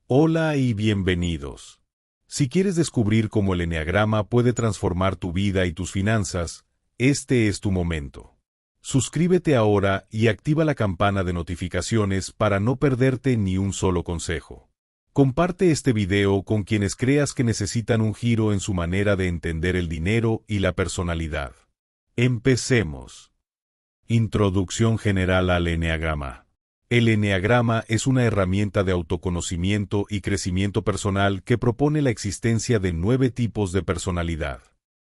Hola y bienvenidos. Si quieres descubrir cómo el eneagrama puede transformar tu vida y tus finanzas, este es tu momento. Suscríbete ahora y activa la campana de notificaciones para no perderte ni un solo consejo. Comparte este video con quienes creas que necesitan un giro en su manera de entender el dinero y la personalidad. Empecemos. Introducción general al eneagrama. El eneagrama es una herramienta de autoconocimiento y crecimiento personal que propone la existencia de 9 tipos de personalidad.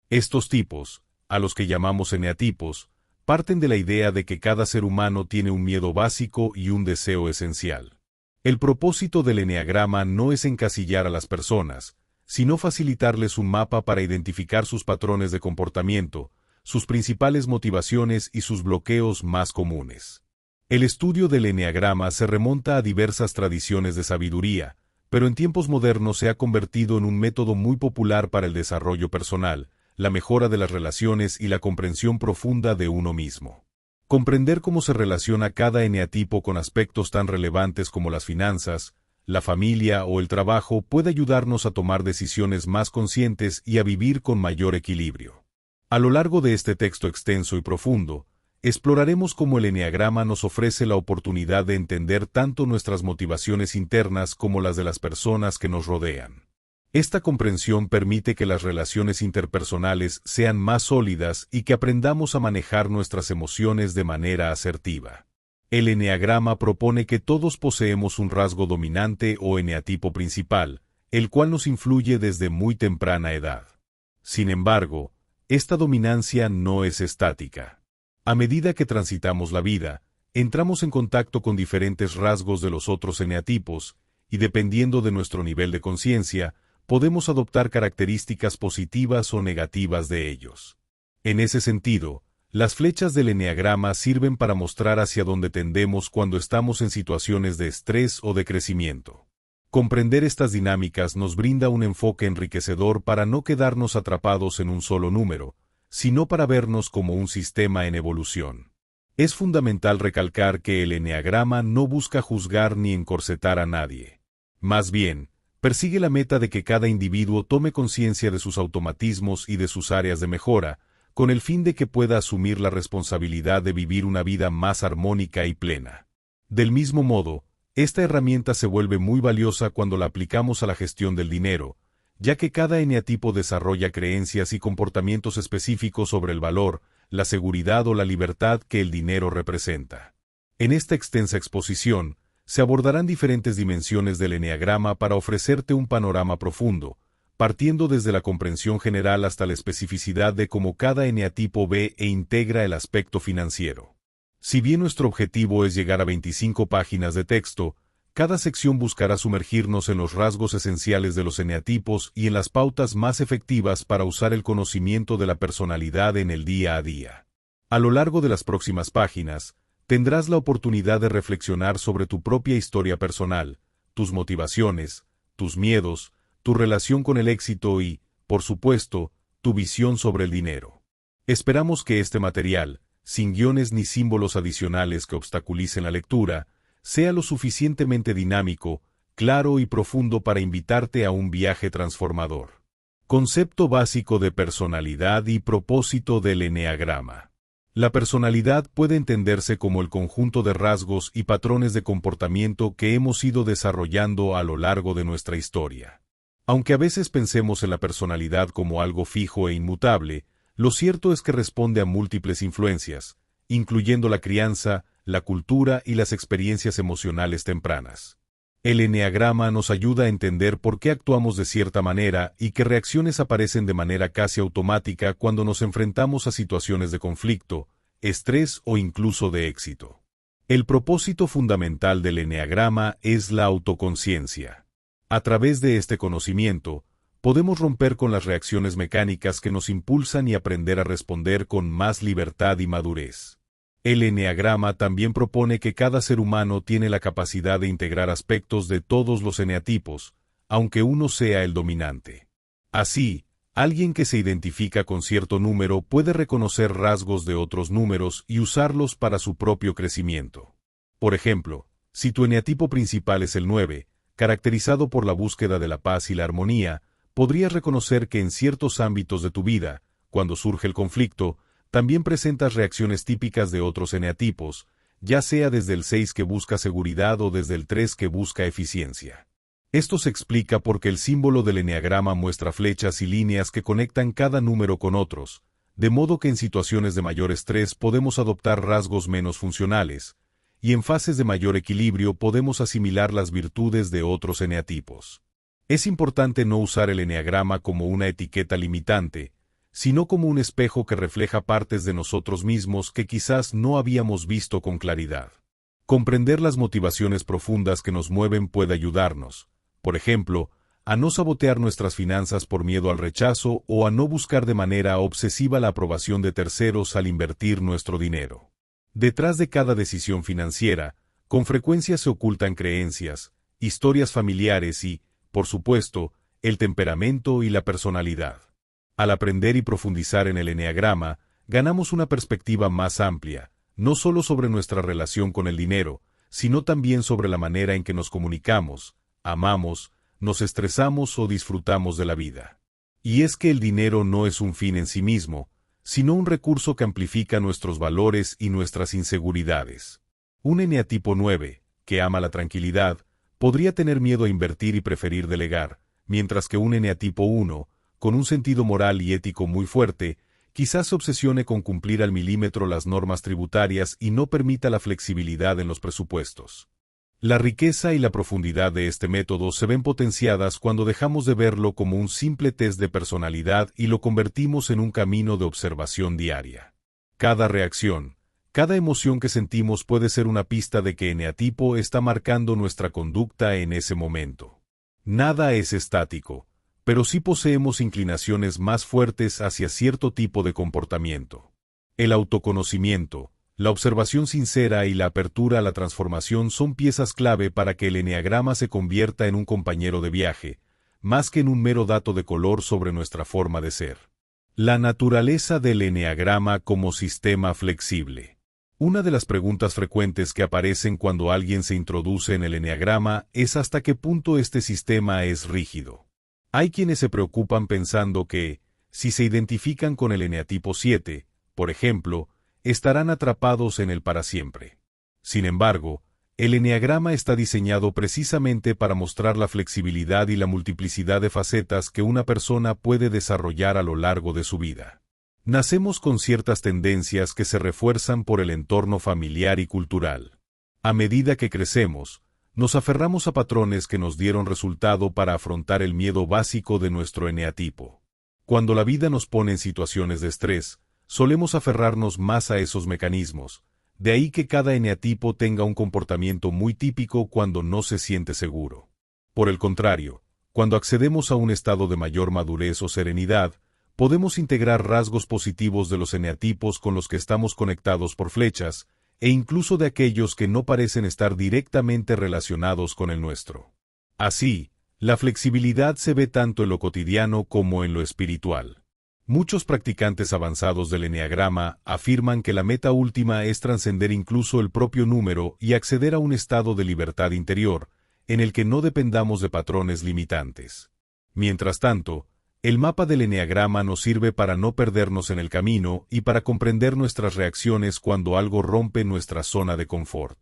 Estos tipos, a los que llamamos eneatipos, parten de la idea de que cada ser humano tiene un miedo básico y un deseo esencial. El propósito del eneagrama no es encasillar a las personas, sino facilitarles un mapa para identificar sus patrones de comportamiento, sus principales motivaciones y sus bloqueos más comunes. El estudio del eneagrama se remonta a diversas tradiciones de sabiduría, pero en tiempos modernos se ha convertido en un método muy popular para el desarrollo personal, la mejora de las relaciones y la comprensión profunda de uno mismo. Comprender cómo se relaciona cada eneatipo con aspectos tan relevantes como las finanzas, la familia o el trabajo puede ayudarnos a tomar decisiones más conscientes y a vivir con mayor equilibrio. A lo largo de este texto extenso y profundo, exploraremos cómo el eneagrama nos ofrece la oportunidad de entender tanto nuestras motivaciones internas como las de las personas que nos rodean. Esta comprensión permite que las relaciones interpersonales sean más sólidas y que aprendamos a manejar nuestras emociones de manera asertiva. El eneagrama propone que todos poseemos un rasgo dominante o eneatipo principal, el cual nos influye desde muy temprana edad. Sin embargo, esta dominancia no es estática. A medida que transitamos la vida, entramos en contacto con diferentes rasgos de los otros eneatipos, y dependiendo de nuestro nivel de conciencia, podemos adoptar características positivas o negativas de ellos. En ese sentido, las flechas del eneagrama sirven para mostrar hacia dónde tendemos cuando estamos en situaciones de estrés o de crecimiento. Comprender estas dinámicas nos brinda un enfoque enriquecedor para no quedarnos atrapados en un solo número, sino para vernos como un sistema en evolución. Es fundamental recalcar que el eneagrama no busca juzgar ni encorsetar a nadie. Más bien, persigue la meta de que cada individuo tome conciencia de sus automatismos y de sus áreas de mejora, con el fin de que pueda asumir la responsabilidad de vivir una vida más armónica y plena. Del mismo modo, esta herramienta se vuelve muy valiosa cuando la aplicamos a la gestión del dinero, ya que cada eneatipo desarrolla creencias y comportamientos específicos sobre el valor, la seguridad o la libertad que el dinero representa. En esta extensa exposición, se abordarán diferentes dimensiones del eneagrama para ofrecerte un panorama profundo, partiendo desde la comprensión general hasta la especificidad de cómo cada eneatipo ve e integra el aspecto financiero. Si bien nuestro objetivo es llegar a 25 páginas de texto, cada sección buscará sumergirnos en los rasgos esenciales de los eneatipos y en las pautas más efectivas para usar el conocimiento de la personalidad en el día a día. A lo largo de las próximas páginas, tendrás la oportunidad de reflexionar sobre tu propia historia personal, tus motivaciones, tus miedos, tu relación con el éxito y, por supuesto, tu visión sobre el dinero. Esperamos que este material, sin guiones ni símbolos adicionales que obstaculicen la lectura, sea lo suficientemente dinámico, claro y profundo para invitarte a un viaje transformador. Concepto básico de personalidad y propósito del eneagrama. La personalidad puede entenderse como el conjunto de rasgos y patrones de comportamiento que hemos ido desarrollando a lo largo de nuestra historia. Aunque a veces pensemos en la personalidad como algo fijo e inmutable, lo cierto es que responde a múltiples influencias, incluyendo la crianza, la cultura y las experiencias emocionales tempranas. El eneagrama nos ayuda a entender por qué actuamos de cierta manera y qué reacciones aparecen de manera casi automática cuando nos enfrentamos a situaciones de conflicto, estrés o incluso de éxito. El propósito fundamental del eneagrama es la autoconciencia. A través de este conocimiento, podemos romper con las reacciones mecánicas que nos impulsan y aprender a responder con más libertad y madurez. El eneagrama también propone que cada ser humano tiene la capacidad de integrar aspectos de todos los eneatipos, aunque uno sea el dominante. Así, alguien que se identifica con cierto número puede reconocer rasgos de otros números y usarlos para su propio crecimiento. Por ejemplo, si tu eneatipo principal es el 9, caracterizado por la búsqueda de la paz y la armonía, podrías reconocer que en ciertos ámbitos de tu vida, cuando surge el conflicto, también presentas reacciones típicas de otros eneatipos, ya sea desde el 6 que busca seguridad o desde el 3 que busca eficiencia. Esto se explica porque el símbolo del eneagrama muestra flechas y líneas que conectan cada número con otros, de modo que en situaciones de mayor estrés podemos adoptar rasgos menos funcionales, y en fases de mayor equilibrio podemos asimilar las virtudes de otros eneatipos. Es importante no usar el eneagrama como una etiqueta limitante, sino como un espejo que refleja partes de nosotros mismos que quizás no habíamos visto con claridad. Comprender las motivaciones profundas que nos mueven puede ayudarnos, por ejemplo, a no sabotear nuestras finanzas por miedo al rechazo o a no buscar de manera obsesiva la aprobación de terceros al invertir nuestro dinero. Detrás de cada decisión financiera, con frecuencia se ocultan creencias, historias familiares y, por supuesto, el temperamento y la personalidad. Al aprender y profundizar en el eneagrama, ganamos una perspectiva más amplia, no solo sobre nuestra relación con el dinero, sino también sobre la manera en que nos comunicamos, amamos, nos estresamos o disfrutamos de la vida. Y es que el dinero no es un fin en sí mismo, sino un recurso que amplifica nuestros valores y nuestras inseguridades. Un eneatipo 9, que ama la tranquilidad, podría tener miedo a invertir y preferir delegar, mientras que un eneatipo 1, con un sentido moral y ético muy fuerte, quizás se obsesione con cumplir al milímetro las normas tributarias y no permita la flexibilidad en los presupuestos. La riqueza y la profundidad de este método se ven potenciadas cuando dejamos de verlo como un simple test de personalidad y lo convertimos en un camino de observación diaria. Cada reacción, cada emoción que sentimos puede ser una pista de que eneatipo está marcando nuestra conducta en ese momento. Nada es estático, pero sí poseemos inclinaciones más fuertes hacia cierto tipo de comportamiento. El autoconocimiento, la observación sincera y la apertura a la transformación son piezas clave para que el eneagrama se convierta en un compañero de viaje, más que en un mero dato de color sobre nuestra forma de ser. La naturaleza del eneagrama como sistema flexible. Una de las preguntas frecuentes que aparecen cuando alguien se introduce en el eneagrama es hasta qué punto este sistema es rígido. Hay quienes se preocupan pensando que, si se identifican con el eneatipo 7, por ejemplo, estarán atrapados en él para siempre. Sin embargo, el eneagrama está diseñado precisamente para mostrar la flexibilidad y la multiplicidad de facetas que una persona puede desarrollar a lo largo de su vida. Nacemos con ciertas tendencias que se refuerzan por el entorno familiar y cultural. A medida que crecemos, nos aferramos a patrones que nos dieron resultado para afrontar el miedo básico de nuestro eneatipo. Cuando la vida nos pone en situaciones de estrés, solemos aferrarnos más a esos mecanismos, de ahí que cada eneatipo tenga un comportamiento muy típico cuando no se siente seguro. Por el contrario, cuando accedemos a un estado de mayor madurez o serenidad, podemos integrar rasgos positivos de los eneatipos con los que estamos conectados por flechas, e incluso de aquellos que no parecen estar directamente relacionados con el nuestro. Así, la flexibilidad se ve tanto en lo cotidiano como en lo espiritual. Muchos practicantes avanzados del eneagrama afirman que la meta última es trascender incluso el propio número y acceder a un estado de libertad interior, en el que no dependamos de patrones limitantes. Mientras tanto, el mapa del eneagrama nos sirve para no perdernos en el camino y para comprender nuestras reacciones cuando algo rompe nuestra zona de confort.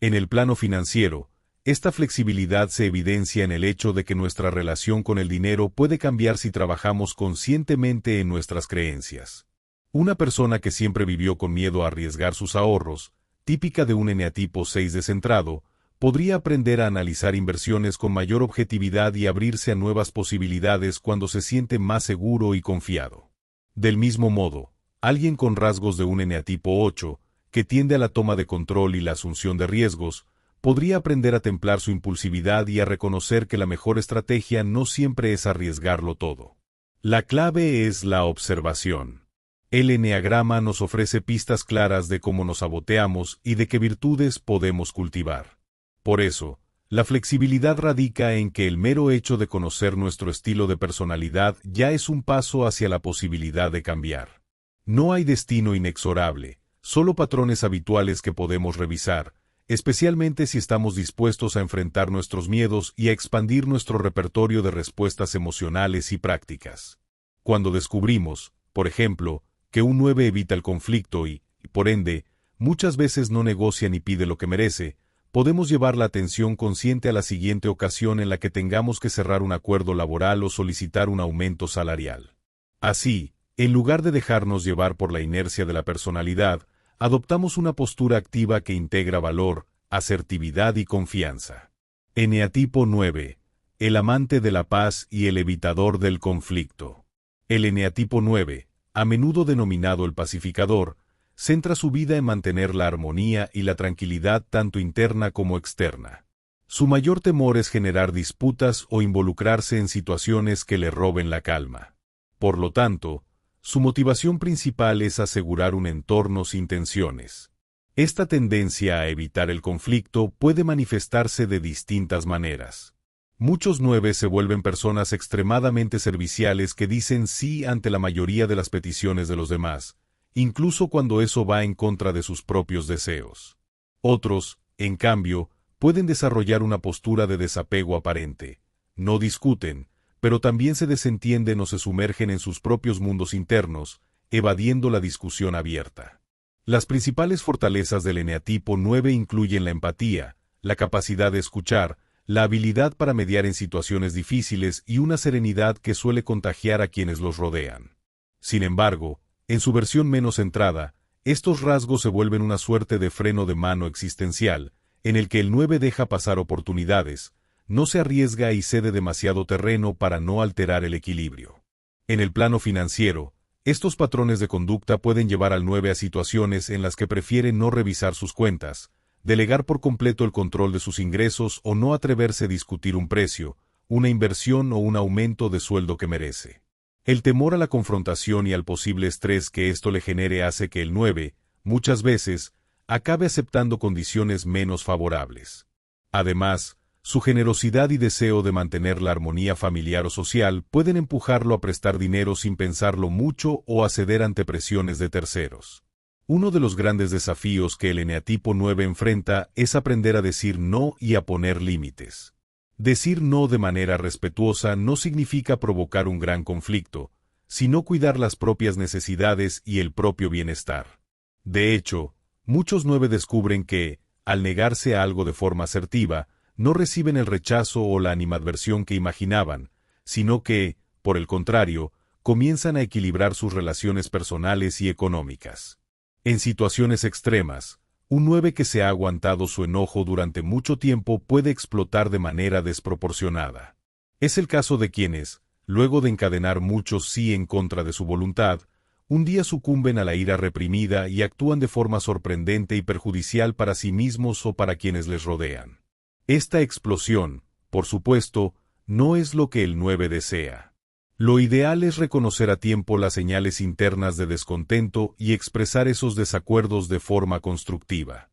En el plano financiero, esta flexibilidad se evidencia en el hecho de que nuestra relación con el dinero puede cambiar si trabajamos conscientemente en nuestras creencias. Una persona que siempre vivió con miedo a arriesgar sus ahorros, típica de un eneatipo 6 descentrado, podría aprender a analizar inversiones con mayor objetividad y abrirse a nuevas posibilidades cuando se siente más seguro y confiado. Del mismo modo, alguien con rasgos de un eneatipo 8, que tiende a la toma de control y la asunción de riesgos, podría aprender a templar su impulsividad y a reconocer que la mejor estrategia no siempre es arriesgarlo todo. La clave es la observación. El eneagrama nos ofrece pistas claras de cómo nos saboteamos y de qué virtudes podemos cultivar. Por eso, la flexibilidad radica en que el mero hecho de conocer nuestro estilo de personalidad ya es un paso hacia la posibilidad de cambiar. No hay destino inexorable, solo patrones habituales que podemos revisar, especialmente si estamos dispuestos a enfrentar nuestros miedos y a expandir nuestro repertorio de respuestas emocionales y prácticas. Cuando descubrimos, por ejemplo, que un 9 evita el conflicto y, por ende, muchas veces no negocia ni pide lo que merece, podemos llevar la atención consciente a la siguiente ocasión en la que tengamos que cerrar un acuerdo laboral o solicitar un aumento salarial. Así, en lugar de dejarnos llevar por la inercia de la personalidad, adoptamos una postura activa que integra valor, asertividad y confianza. Eneatipo 9. El amante de la paz y el evitador del conflicto. El eneatipo 9, a menudo denominado el pacificador, centra su vida en mantener la armonía y la tranquilidad tanto interna como externa. Su mayor temor es generar disputas o involucrarse en situaciones que le roben la calma. Por lo tanto, su motivación principal es asegurar un entorno sin tensiones. Esta tendencia a evitar el conflicto puede manifestarse de distintas maneras. Muchos 9 se vuelven personas extremadamente serviciales que dicen sí ante la mayoría de las peticiones de los demás, incluso cuando eso va en contra de sus propios deseos. Otros, en cambio, pueden desarrollar una postura de desapego aparente. No discuten, pero también se desentienden o se sumergen en sus propios mundos internos, evadiendo la discusión abierta. Las principales fortalezas del eneatipo 9 incluyen la empatía, la capacidad de escuchar, la habilidad para mediar en situaciones difíciles y una serenidad que suele contagiar a quienes los rodean. Sin embargo, en su versión menos centrada, estos rasgos se vuelven una suerte de freno de mano existencial, en el que el 9 deja pasar oportunidades, no se arriesga y cede demasiado terreno para no alterar el equilibrio. En el plano financiero, estos patrones de conducta pueden llevar al 9 a situaciones en las que prefiere no revisar sus cuentas, delegar por completo el control de sus ingresos o no atreverse a discutir un precio, una inversión o un aumento de sueldo que merece. El temor a la confrontación y al posible estrés que esto le genere hace que el 9, muchas veces, acabe aceptando condiciones menos favorables. Además, su generosidad y deseo de mantener la armonía familiar o social pueden empujarlo a prestar dinero sin pensarlo mucho o a ceder ante presiones de terceros. Uno de los grandes desafíos que el eneatipo 9 enfrenta es aprender a decir no y a poner límites. Decir no de manera respetuosa no significa provocar un gran conflicto, sino cuidar las propias necesidades y el propio bienestar. De hecho, muchos 9 descubren que, al negarse a algo de forma asertiva, no reciben el rechazo o la animadversión que imaginaban, sino que, por el contrario, comienzan a equilibrar sus relaciones personales y económicas. En situaciones extremas, un 9 que se ha aguantado su enojo durante mucho tiempo puede explotar de manera desproporcionada. Es el caso de quienes, luego de encadenar muchos sí en contra de su voluntad, un día sucumben a la ira reprimida y actúan de forma sorprendente y perjudicial para sí mismos o para quienes les rodean. Esta explosión, por supuesto, no es lo que el 9 desea. Lo ideal es reconocer a tiempo las señales internas de descontento y expresar esos desacuerdos de forma constructiva.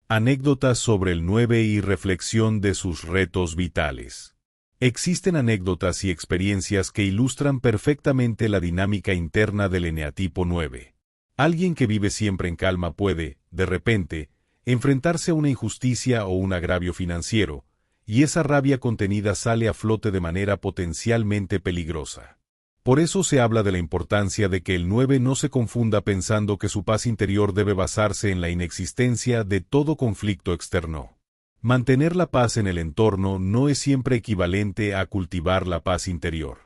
Anécdotas sobre el 9 y reflexión de sus retos vitales. Existen anécdotas y experiencias que ilustran perfectamente la dinámica interna del eneatipo 9. Alguien que vive siempre en calma puede, de repente, enfrentarse a una injusticia o un agravio financiero, y esa rabia contenida sale a flote de manera potencialmente peligrosa. Por eso se habla de la importancia de que el 9 no se confunda pensando que su paz interior debe basarse en la inexistencia de todo conflicto externo. Mantener la paz en el entorno no es siempre equivalente a cultivar la paz interior.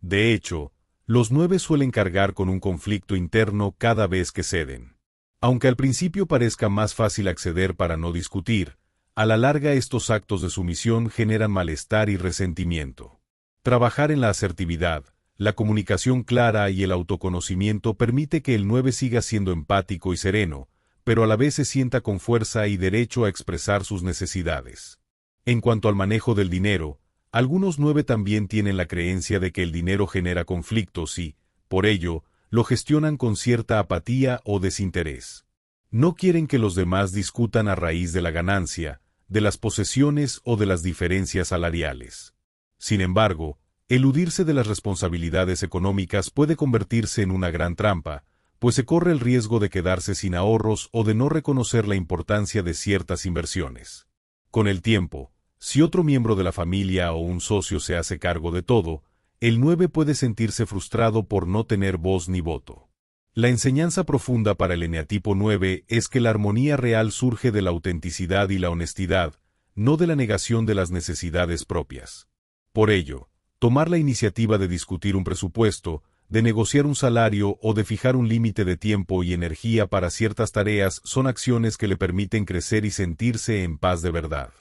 De hecho, los 9 suelen cargar con un conflicto interno cada vez que ceden. Aunque al principio parezca más fácil acceder para no discutir, a la larga estos actos de sumisión generan malestar y resentimiento. Trabajar en la asertividad, la comunicación clara y el autoconocimiento permite que el 9 siga siendo empático y sereno, pero a la vez se sienta con fuerza y derecho a expresar sus necesidades. En cuanto al manejo del dinero, algunos 9 también tienen la creencia de que el dinero genera conflictos y, por ello, lo gestionan con cierta apatía o desinterés. No quieren que los demás discutan a raíz de la ganancia, de las posesiones o de las diferencias salariales. Sin embargo, eludirse de las responsabilidades económicas puede convertirse en una gran trampa, pues se corre el riesgo de quedarse sin ahorros o de no reconocer la importancia de ciertas inversiones. Con el tiempo, si otro miembro de la familia o un socio se hace cargo de todo, el 9 puede sentirse frustrado por no tener voz ni voto. La enseñanza profunda para el eneatipo 9 es que la armonía real surge de la autenticidad y la honestidad, no de la negación de las necesidades propias. Por ello, tomar la iniciativa de discutir un presupuesto, de negociar un salario o de fijar un límite de tiempo y energía para ciertas tareas son acciones que le permiten crecer y sentirse en paz de verdad.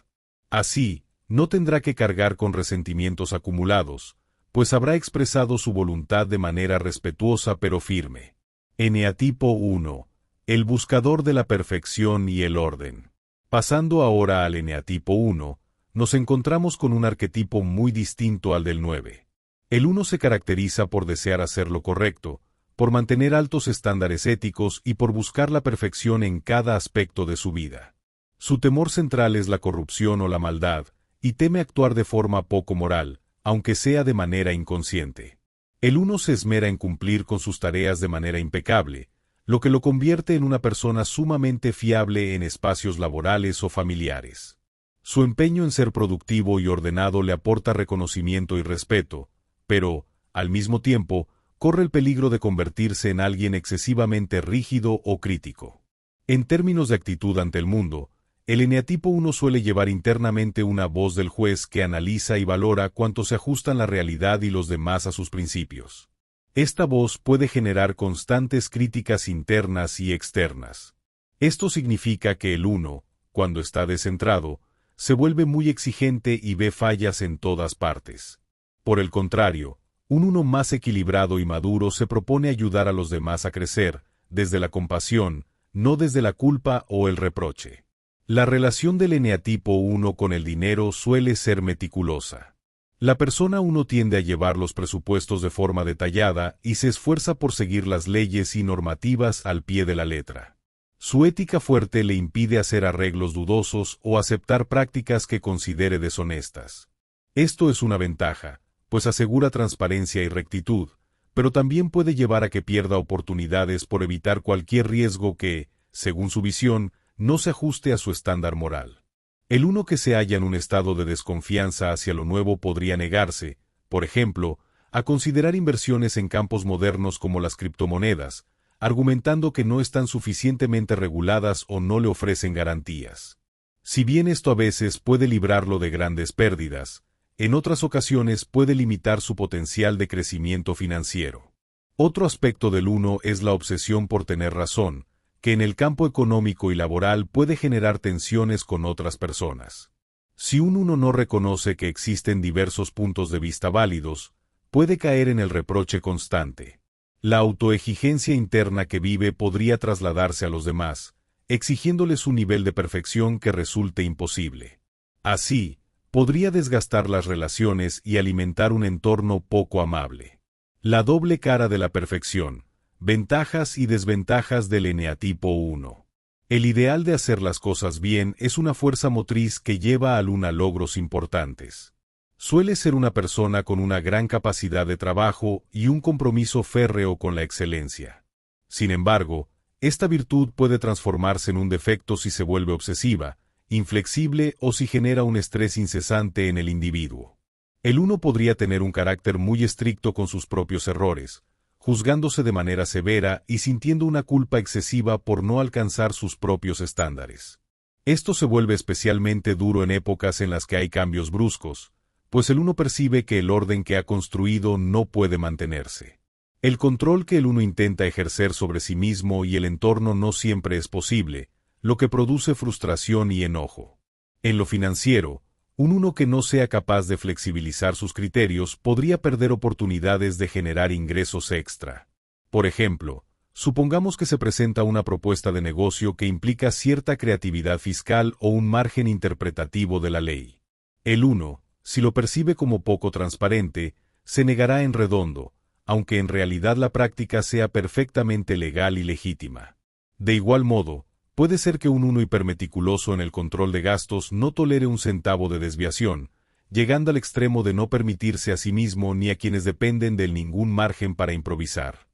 Así, no tendrá que cargar con resentimientos acumulados, pues habrá expresado su voluntad de manera respetuosa pero firme. Eneatipo 1. El buscador de la perfección y el orden. Pasando ahora al eneatipo 1, nos encontramos con un arquetipo muy distinto al del 9. El 1 se caracteriza por desear hacer lo correcto, por mantener altos estándares éticos y por buscar la perfección en cada aspecto de su vida. Su temor central es la corrupción o la maldad, y teme actuar de forma poco moral, aunque sea de manera inconsciente. El 1 se esmera en cumplir con sus tareas de manera impecable, lo que lo convierte en una persona sumamente fiable en espacios laborales o familiares. Su empeño en ser productivo y ordenado le aporta reconocimiento y respeto, pero, al mismo tiempo, corre el peligro de convertirse en alguien excesivamente rígido o crítico. En términos de actitud ante el mundo, el eneatipo 1 suele llevar internamente una voz del juez que analiza y valora cuánto se ajustan la realidad y los demás a sus principios. Esta voz puede generar constantes críticas internas y externas. Esto significa que el 1, cuando está descentrado, se vuelve muy exigente y ve fallas en todas partes. Por el contrario, un 1 más equilibrado y maduro se propone ayudar a los demás a crecer, desde la compasión, no desde la culpa o el reproche. La relación del eneatipo 1 con el dinero suele ser meticulosa. La persona 1 tiende a llevar los presupuestos de forma detallada y se esfuerza por seguir las leyes y normativas al pie de la letra. Su ética fuerte le impide hacer arreglos dudosos o aceptar prácticas que considere deshonestas. Esto es una ventaja, pues asegura transparencia y rectitud, pero también puede llevar a que pierda oportunidades por evitar cualquier riesgo que, según su visión, no se ajuste a su estándar moral. El 1 que se halla en un estado de desconfianza hacia lo nuevo podría negarse, por ejemplo, a considerar inversiones en campos modernos como las criptomonedas, argumentando que no están suficientemente reguladas o no le ofrecen garantías. Si bien esto a veces puede librarlo de grandes pérdidas, en otras ocasiones puede limitar su potencial de crecimiento financiero. Otro aspecto del 1 es la obsesión por tener razón, que en el campo económico y laboral puede generar tensiones con otras personas. Si un 1 no reconoce que existen diversos puntos de vista válidos, puede caer en el reproche constante. La autoexigencia interna que vive podría trasladarse a los demás, exigiéndoles un nivel de perfección que resulte imposible. Así, podría desgastar las relaciones y alimentar un entorno poco amable. La doble cara de la perfección. Ventajas y desventajas del eneatipo 1. El ideal de hacer las cosas bien es una fuerza motriz que lleva al 1 a logros importantes. Suele ser una persona con una gran capacidad de trabajo y un compromiso férreo con la excelencia. Sin embargo, esta virtud puede transformarse en un defecto si se vuelve obsesiva, inflexible o si genera un estrés incesante en el individuo. El 1 podría tener un carácter muy estricto con sus propios errores, juzgándose de manera severa y sintiendo una culpa excesiva por no alcanzar sus propios estándares. Esto se vuelve especialmente duro en épocas en las que hay cambios bruscos, pues el 1 percibe que el orden que ha construido no puede mantenerse. El control que el 1 intenta ejercer sobre sí mismo y el entorno no siempre es posible, lo que produce frustración y enojo. En lo financiero, un 1 que no sea capaz de flexibilizar sus criterios podría perder oportunidades de generar ingresos extra. Por ejemplo, supongamos que se presenta una propuesta de negocio que implica cierta creatividad fiscal o un margen interpretativo de la ley. El 1, si lo percibe como poco transparente, se negará en redondo, aunque en realidad la práctica sea perfectamente legal y legítima. De igual modo, puede ser que un 1 hipermeticuloso en el control de gastos no tolere un centavo de desviación, llegando al extremo de no permitirse a sí mismo ni a quienes dependen de él ningún margen para improvisar.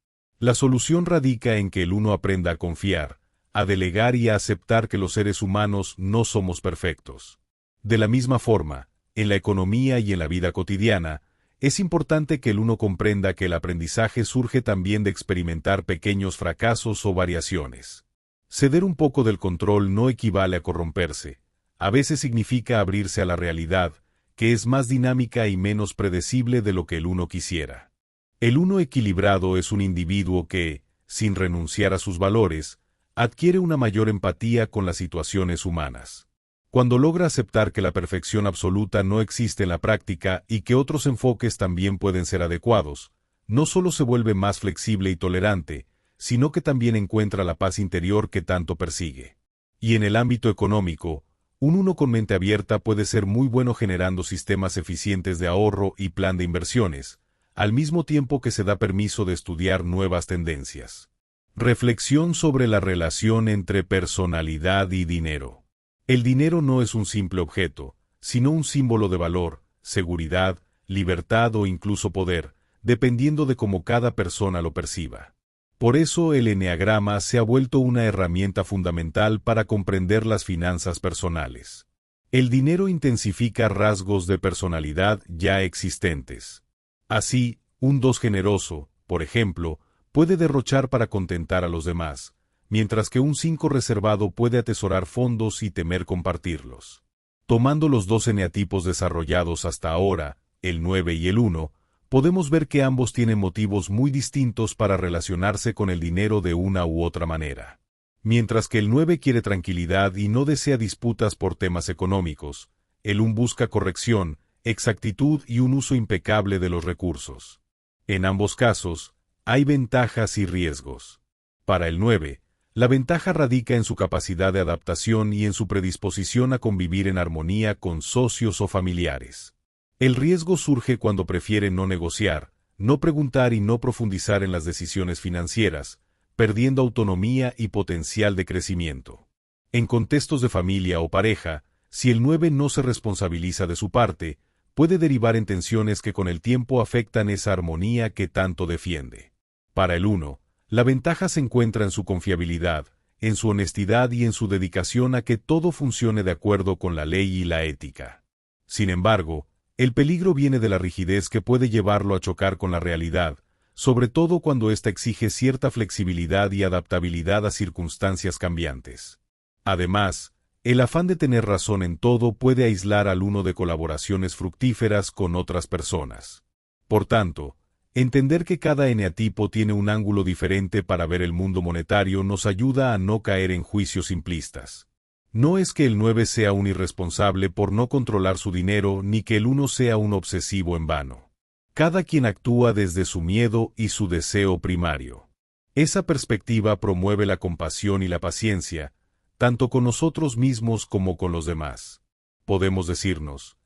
La solución radica en que el 1 aprenda a confiar, a delegar y a aceptar que los seres humanos no somos perfectos. De la misma forma, en la economía y en la vida cotidiana, es importante que el 1 comprenda que el aprendizaje surge también de experimentar pequeños fracasos o variaciones. Ceder un poco del control no equivale a corromperse. A veces significa abrirse a la realidad, que es más dinámica y menos predecible de lo que el 1 quisiera. El 1 equilibrado es un individuo que, sin renunciar a sus valores, adquiere una mayor empatía con las situaciones humanas. Cuando logra aceptar que la perfección absoluta no existe en la práctica y que otros enfoques también pueden ser adecuados, no solo se vuelve más flexible y tolerante, sino que también encuentra la paz interior que tanto persigue. Y en el ámbito económico, un 1 con mente abierta puede ser muy bueno generando sistemas eficientes de ahorro y plan de inversiones, al mismo tiempo que se da permiso de estudiar nuevas tendencias. Reflexión sobre la relación entre personalidad y dinero. El dinero no es un simple objeto, sino un símbolo de valor, seguridad, libertad o incluso poder, dependiendo de cómo cada persona lo perciba. Por eso el eneagrama se ha vuelto una herramienta fundamental para comprender las finanzas personales. El dinero intensifica rasgos de personalidad ya existentes. Así, un 2 generoso, por ejemplo, puede derrochar para contentar a los demás, mientras que un 5 reservado puede atesorar fondos y temer compartirlos. Tomando los 2 eneatipos desarrollados hasta ahora, el 9 y el 1, podemos ver que ambos tienen motivos muy distintos para relacionarse con el dinero de una u otra manera. Mientras que el 9 quiere tranquilidad y no desea disputas por temas económicos, el 1 busca corrección, exactitud y un uso impecable de los recursos. En ambos casos, hay ventajas y riesgos. Para el 9, la ventaja radica en su capacidad de adaptación y en su predisposición a convivir en armonía con socios o familiares. El riesgo surge cuando prefiere no negociar, no preguntar y no profundizar en las decisiones financieras, perdiendo autonomía y potencial de crecimiento. En contextos de familia o pareja, si el 9 no se responsabiliza de su parte, puede derivar en tensiones que con el tiempo afectan esa armonía que tanto defiende. Para el 1, la ventaja se encuentra en su confiabilidad, en su honestidad y en su dedicación a que todo funcione de acuerdo con la ley y la ética. Sin embargo, el peligro viene de la rigidez que puede llevarlo a chocar con la realidad, sobre todo cuando ésta exige cierta flexibilidad y adaptabilidad a circunstancias cambiantes. Además, el afán de tener razón en todo puede aislar al 1 de colaboraciones fructíferas con otras personas. Por tanto, entender que cada eneatipo tiene un ángulo diferente para ver el mundo monetario nos ayuda a no caer en juicios simplistas. No es que el 9 sea un irresponsable por no controlar su dinero ni que el 1 sea un obsesivo en vano. Cada quien actúa desde su miedo y su deseo primario. Esa perspectiva promueve la compasión y la paciencia, tanto con nosotros mismos como con los demás. Podemos decirnos,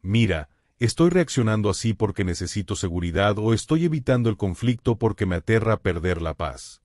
mira, ¿estoy reaccionando así porque necesito seguridad o estoy evitando el conflicto porque me aterra perder la paz?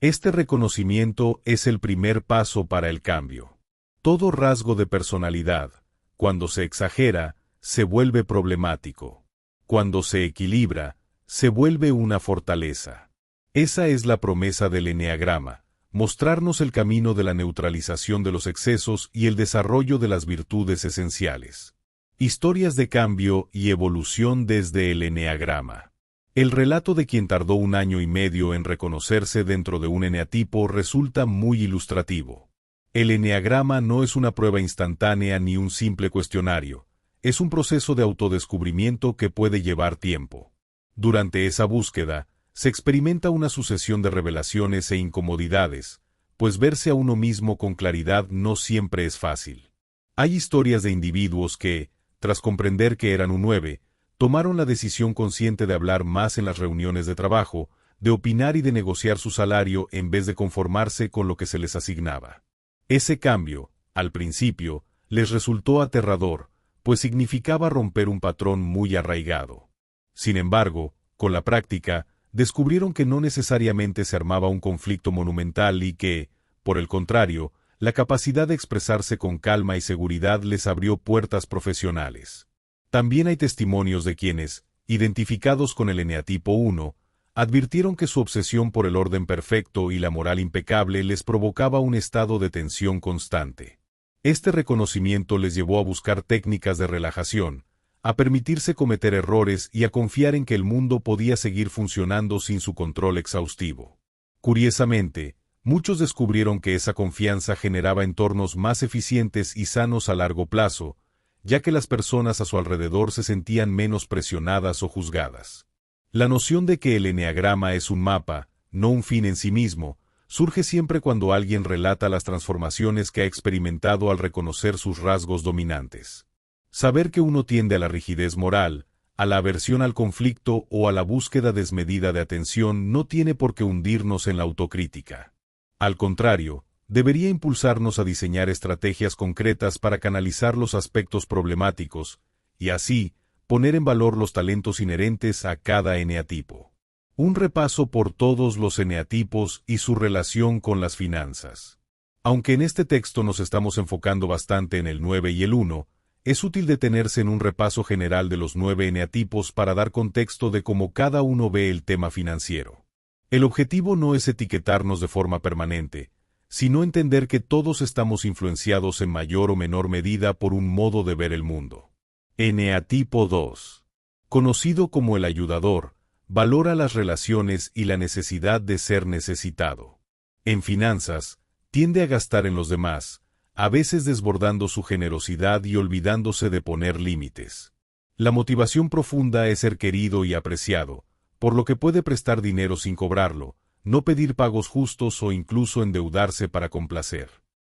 Este reconocimiento es el primer paso para el cambio. Todo rasgo de personalidad, cuando se exagera, se vuelve problemático. Cuando se equilibra, se vuelve una fortaleza. Esa es la promesa del eneagrama, mostrarnos el camino de la neutralización de los excesos y el desarrollo de las virtudes esenciales. Historias de cambio y evolución desde el eneagrama. El relato de quien tardó 1 año y medio en reconocerse dentro de un eneatipo resulta muy ilustrativo. El eneagrama no es una prueba instantánea ni un simple cuestionario, es un proceso de autodescubrimiento que puede llevar tiempo. Durante esa búsqueda, se experimenta una sucesión de revelaciones e incomodidades, pues verse a uno mismo con claridad no siempre es fácil. Hay historias de individuos que, tras comprender que eran un 9, tomaron la decisión consciente de hablar más en las reuniones de trabajo, de opinar y de negociar su salario en vez de conformarse con lo que se les asignaba. Ese cambio, al principio, les resultó aterrador, pues significaba romper un patrón muy arraigado. Sin embargo, con la práctica, descubrieron que no necesariamente se armaba un conflicto monumental y que, por el contrario, la capacidad de expresarse con calma y seguridad les abrió puertas profesionales. También hay testimonios de quienes, identificados con el eneatipo 1, advirtieron que su obsesión por el orden perfecto y la moral impecable les provocaba un estado de tensión constante. Este reconocimiento les llevó a buscar técnicas de relajación, a permitirse cometer errores y a confiar en que el mundo podía seguir funcionando sin su control exhaustivo. Curiosamente, muchos descubrieron que esa confianza generaba entornos más eficientes y sanos a largo plazo, ya que las personas a su alrededor se sentían menos presionadas o juzgadas. La noción de que el eneagrama es un mapa, no un fin en sí mismo, surge siempre cuando alguien relata las transformaciones que ha experimentado al reconocer sus rasgos dominantes. Saber que uno tiende a la rigidez moral, a la aversión al conflicto o a la búsqueda desmedida de atención no tiene por qué hundirnos en la autocrítica. Al contrario, debería impulsarnos a diseñar estrategias concretas para canalizar los aspectos problemáticos, y así, poner en valor los talentos inherentes a cada eneatipo. Un repaso por todos los eneatipos y su relación con las finanzas. Aunque en este texto nos estamos enfocando bastante en el 9 y el 1, es útil detenerse en un repaso general de los 9 eneatipos para dar contexto de cómo cada uno ve el tema financiero. El objetivo no es etiquetarnos de forma permanente, sino entender que todos estamos influenciados en mayor o menor medida por un modo de ver el mundo. Eneatipo 2. Conocido como el ayudador, valora las relaciones y la necesidad de ser necesitado. En finanzas, tiende a gastar en los demás, a veces desbordando su generosidad y olvidándose de poner límites. La motivación profunda es ser querido y apreciado, por lo que puede prestar dinero sin cobrarlo, no pedir pagos justos o incluso endeudarse para complacer.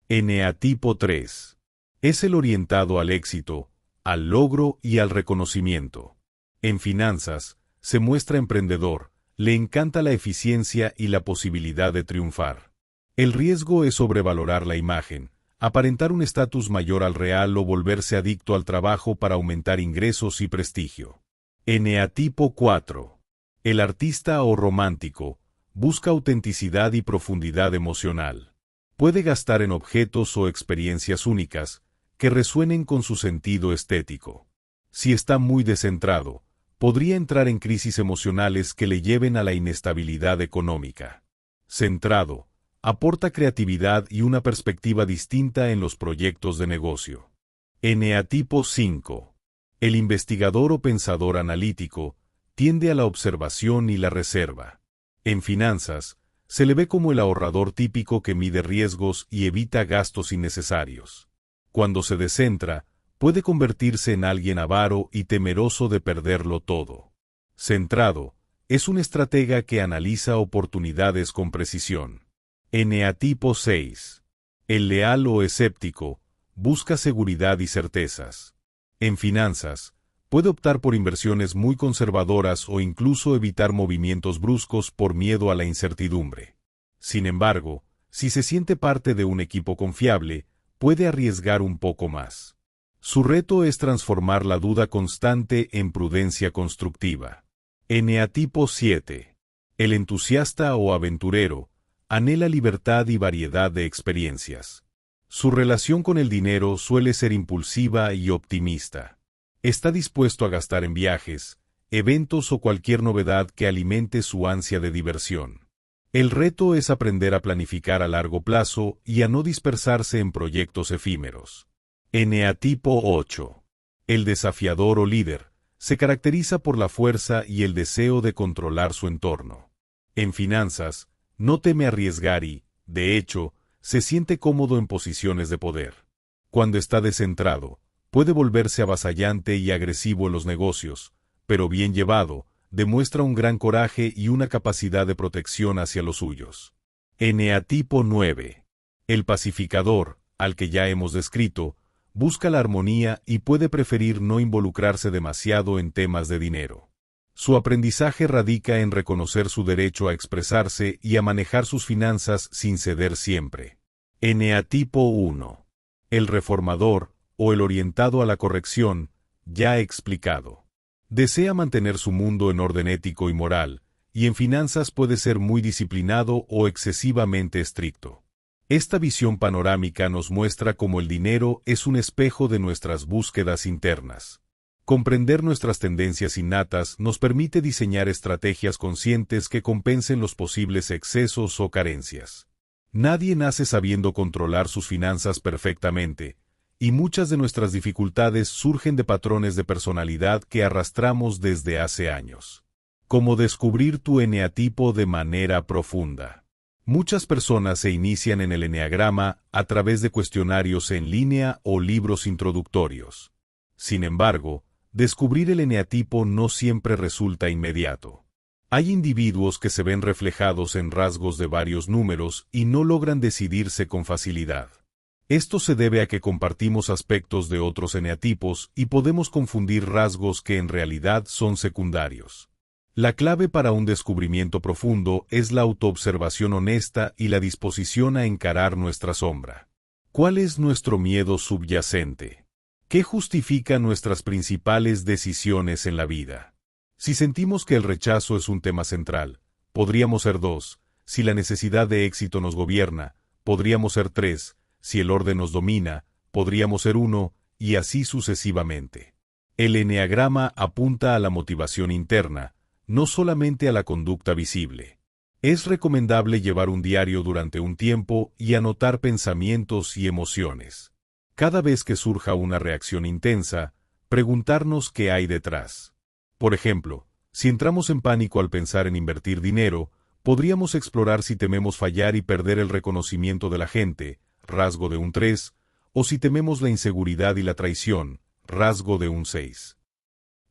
Eneatipo 3. Es el orientado al éxito, al logro y al reconocimiento. En finanzas, se muestra emprendedor, le encanta la eficiencia y la posibilidad de triunfar. El riesgo es sobrevalorar la imagen, aparentar un estatus mayor al real o volverse adicto al trabajo para aumentar ingresos y prestigio. Eneatipo 4. El artista o romántico, busca autenticidad y profundidad emocional. Puede gastar en objetos o experiencias únicas, que resuenen con su sentido estético. Si está muy descentrado, podría entrar en crisis emocionales que le lleven a la inestabilidad económica. Centrado, aporta creatividad y una perspectiva distinta en los proyectos de negocio. Eneatipo 5. El investigador o pensador analítico tiende a la observación y la reserva. En finanzas, se le ve como el ahorrador típico que mide riesgos y evita gastos innecesarios. Cuando se descentra, puede convertirse en alguien avaro y temeroso de perderlo todo. Centrado, es un estratega que analiza oportunidades con precisión. Eneatipo 6. El leal o escéptico, busca seguridad y certezas. En finanzas, puede optar por inversiones muy conservadoras o incluso evitar movimientos bruscos por miedo a la incertidumbre. Sin embargo, si se siente parte de un equipo confiable, puede arriesgar un poco más. Su reto es transformar la duda constante en prudencia constructiva. Eneatipo 7. El entusiasta o aventurero, anhela libertad y variedad de experiencias. Su relación con el dinero suele ser impulsiva y optimista. Está dispuesto a gastar en viajes, eventos o cualquier novedad que alimente su ansia de diversión. El reto es aprender a planificar a largo plazo y a no dispersarse en proyectos efímeros. Eneatipo 8. El desafiador o líder, se caracteriza por la fuerza y el deseo de controlar su entorno. En finanzas, no teme arriesgar y, de hecho, se siente cómodo en posiciones de poder. Cuando está descentrado, puede volverse avasallante y agresivo en los negocios, pero bien llevado, demuestra un gran coraje y una capacidad de protección hacia los suyos. Eneatipo 9. El pacificador, al que ya hemos descrito, busca la armonía y puede preferir no involucrarse demasiado en temas de dinero. Su aprendizaje radica en reconocer su derecho a expresarse y a manejar sus finanzas sin ceder siempre. Eneatipo 1. El reformador, o el orientado a la corrección, ya explicado. Desea mantener su mundo en orden ético y moral, y en finanzas puede ser muy disciplinado o excesivamente estricto. Esta visión panorámica nos muestra cómo el dinero es un espejo de nuestras búsquedas internas. Comprender nuestras tendencias innatas nos permite diseñar estrategias conscientes que compensen los posibles excesos o carencias. Nadie nace sabiendo controlar sus finanzas perfectamente, y muchas de nuestras dificultades surgen de patrones de personalidad que arrastramos desde hace años. Como descubrir tu eneatipo de manera profunda. Muchas personas se inician en el eneagrama a través de cuestionarios en línea o libros introductorios. Sin embargo, descubrir el eneatipo no siempre resulta inmediato. Hay individuos que se ven reflejados en rasgos de varios números y no logran decidirse con facilidad. Esto se debe a que compartimos aspectos de otros eneatipos y podemos confundir rasgos que en realidad son secundarios. La clave para un descubrimiento profundo es la autoobservación honesta y la disposición a encarar nuestra sombra. ¿Cuál es nuestro miedo subyacente? ¿Qué justifica nuestras principales decisiones en la vida? Si sentimos que el rechazo es un tema central, podríamos ser 2, si la necesidad de éxito nos gobierna, podríamos ser 3, si el orden nos domina, podríamos ser 1, y así sucesivamente. El eneagrama apunta a la motivación interna, no solamente a la conducta visible. Es recomendable llevar un diario durante un tiempo y anotar pensamientos y emociones. Cada vez que surja una reacción intensa, preguntarnos qué hay detrás. Por ejemplo, si entramos en pánico al pensar en invertir dinero, podríamos explorar si tememos fallar y perder el reconocimiento de la gente, rasgo de un 3, o si tememos la inseguridad y la traición, rasgo de un 6.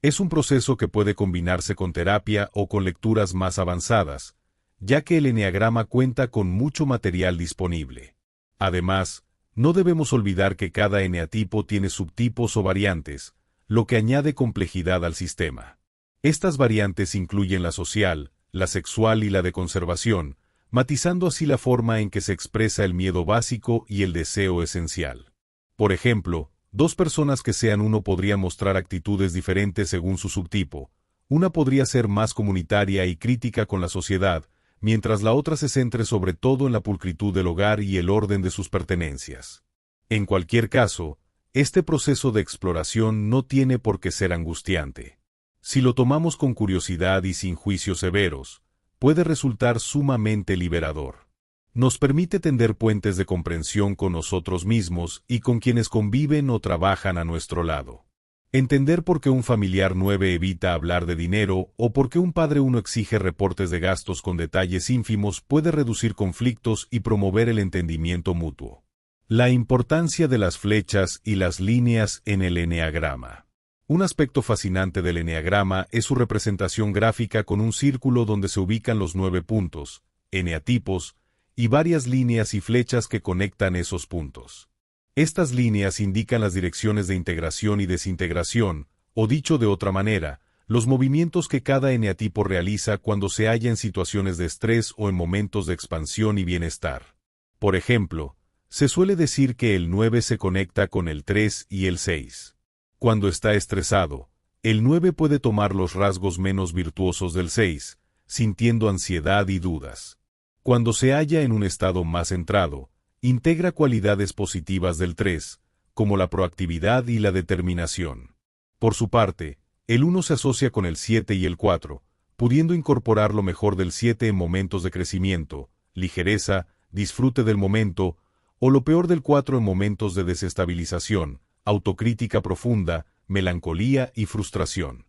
Es un proceso que puede combinarse con terapia o con lecturas más avanzadas, ya que el eneagrama cuenta con mucho material disponible. Además, no debemos olvidar que cada eneatipo tiene subtipos o variantes, lo que añade complejidad al sistema. Estas variantes incluyen la social, la sexual y la de conservación, matizando así la forma en que se expresa el miedo básico y el deseo esencial. Por ejemplo, 2 personas que sean uno podrían mostrar actitudes diferentes según su subtipo. Una podría ser más comunitaria y crítica con la sociedad, mientras la otra se centre sobre todo en la pulcritud del hogar y el orden de sus pertenencias. En cualquier caso, este proceso de exploración no tiene por qué ser angustiante. Si lo tomamos con curiosidad y sin juicios severos, puede resultar sumamente liberador. Nos permite tender puentes de comprensión con nosotros mismos y con quienes conviven o trabajan a nuestro lado. Entender por qué un familiar 9 evita hablar de dinero o por qué un padre 1 exige reportes de gastos con detalles ínfimos puede reducir conflictos y promover el entendimiento mutuo. La importancia de las flechas y las líneas en el eneagrama. Un aspecto fascinante del eneagrama es su representación gráfica con un círculo donde se ubican los 9 puntos, eneatipos, y varias líneas y flechas que conectan esos puntos. Estas líneas indican las direcciones de integración y desintegración, o dicho de otra manera, los movimientos que cada eneatipo realiza cuando se halla en situaciones de estrés o en momentos de expansión y bienestar. Por ejemplo, se suele decir que el 9 se conecta con el 3 y el 6. Cuando está estresado, el 9 puede tomar los rasgos menos virtuosos del 6, sintiendo ansiedad y dudas. Cuando se halla en un estado más centrado, integra cualidades positivas del 3, como la proactividad y la determinación. Por su parte, el 1 se asocia con el 7 y el 4, pudiendo incorporar lo mejor del 7 en momentos de crecimiento, ligereza, disfrute del momento, o lo peor del 4 en momentos de desestabilización, autocrítica profunda, melancolía y frustración.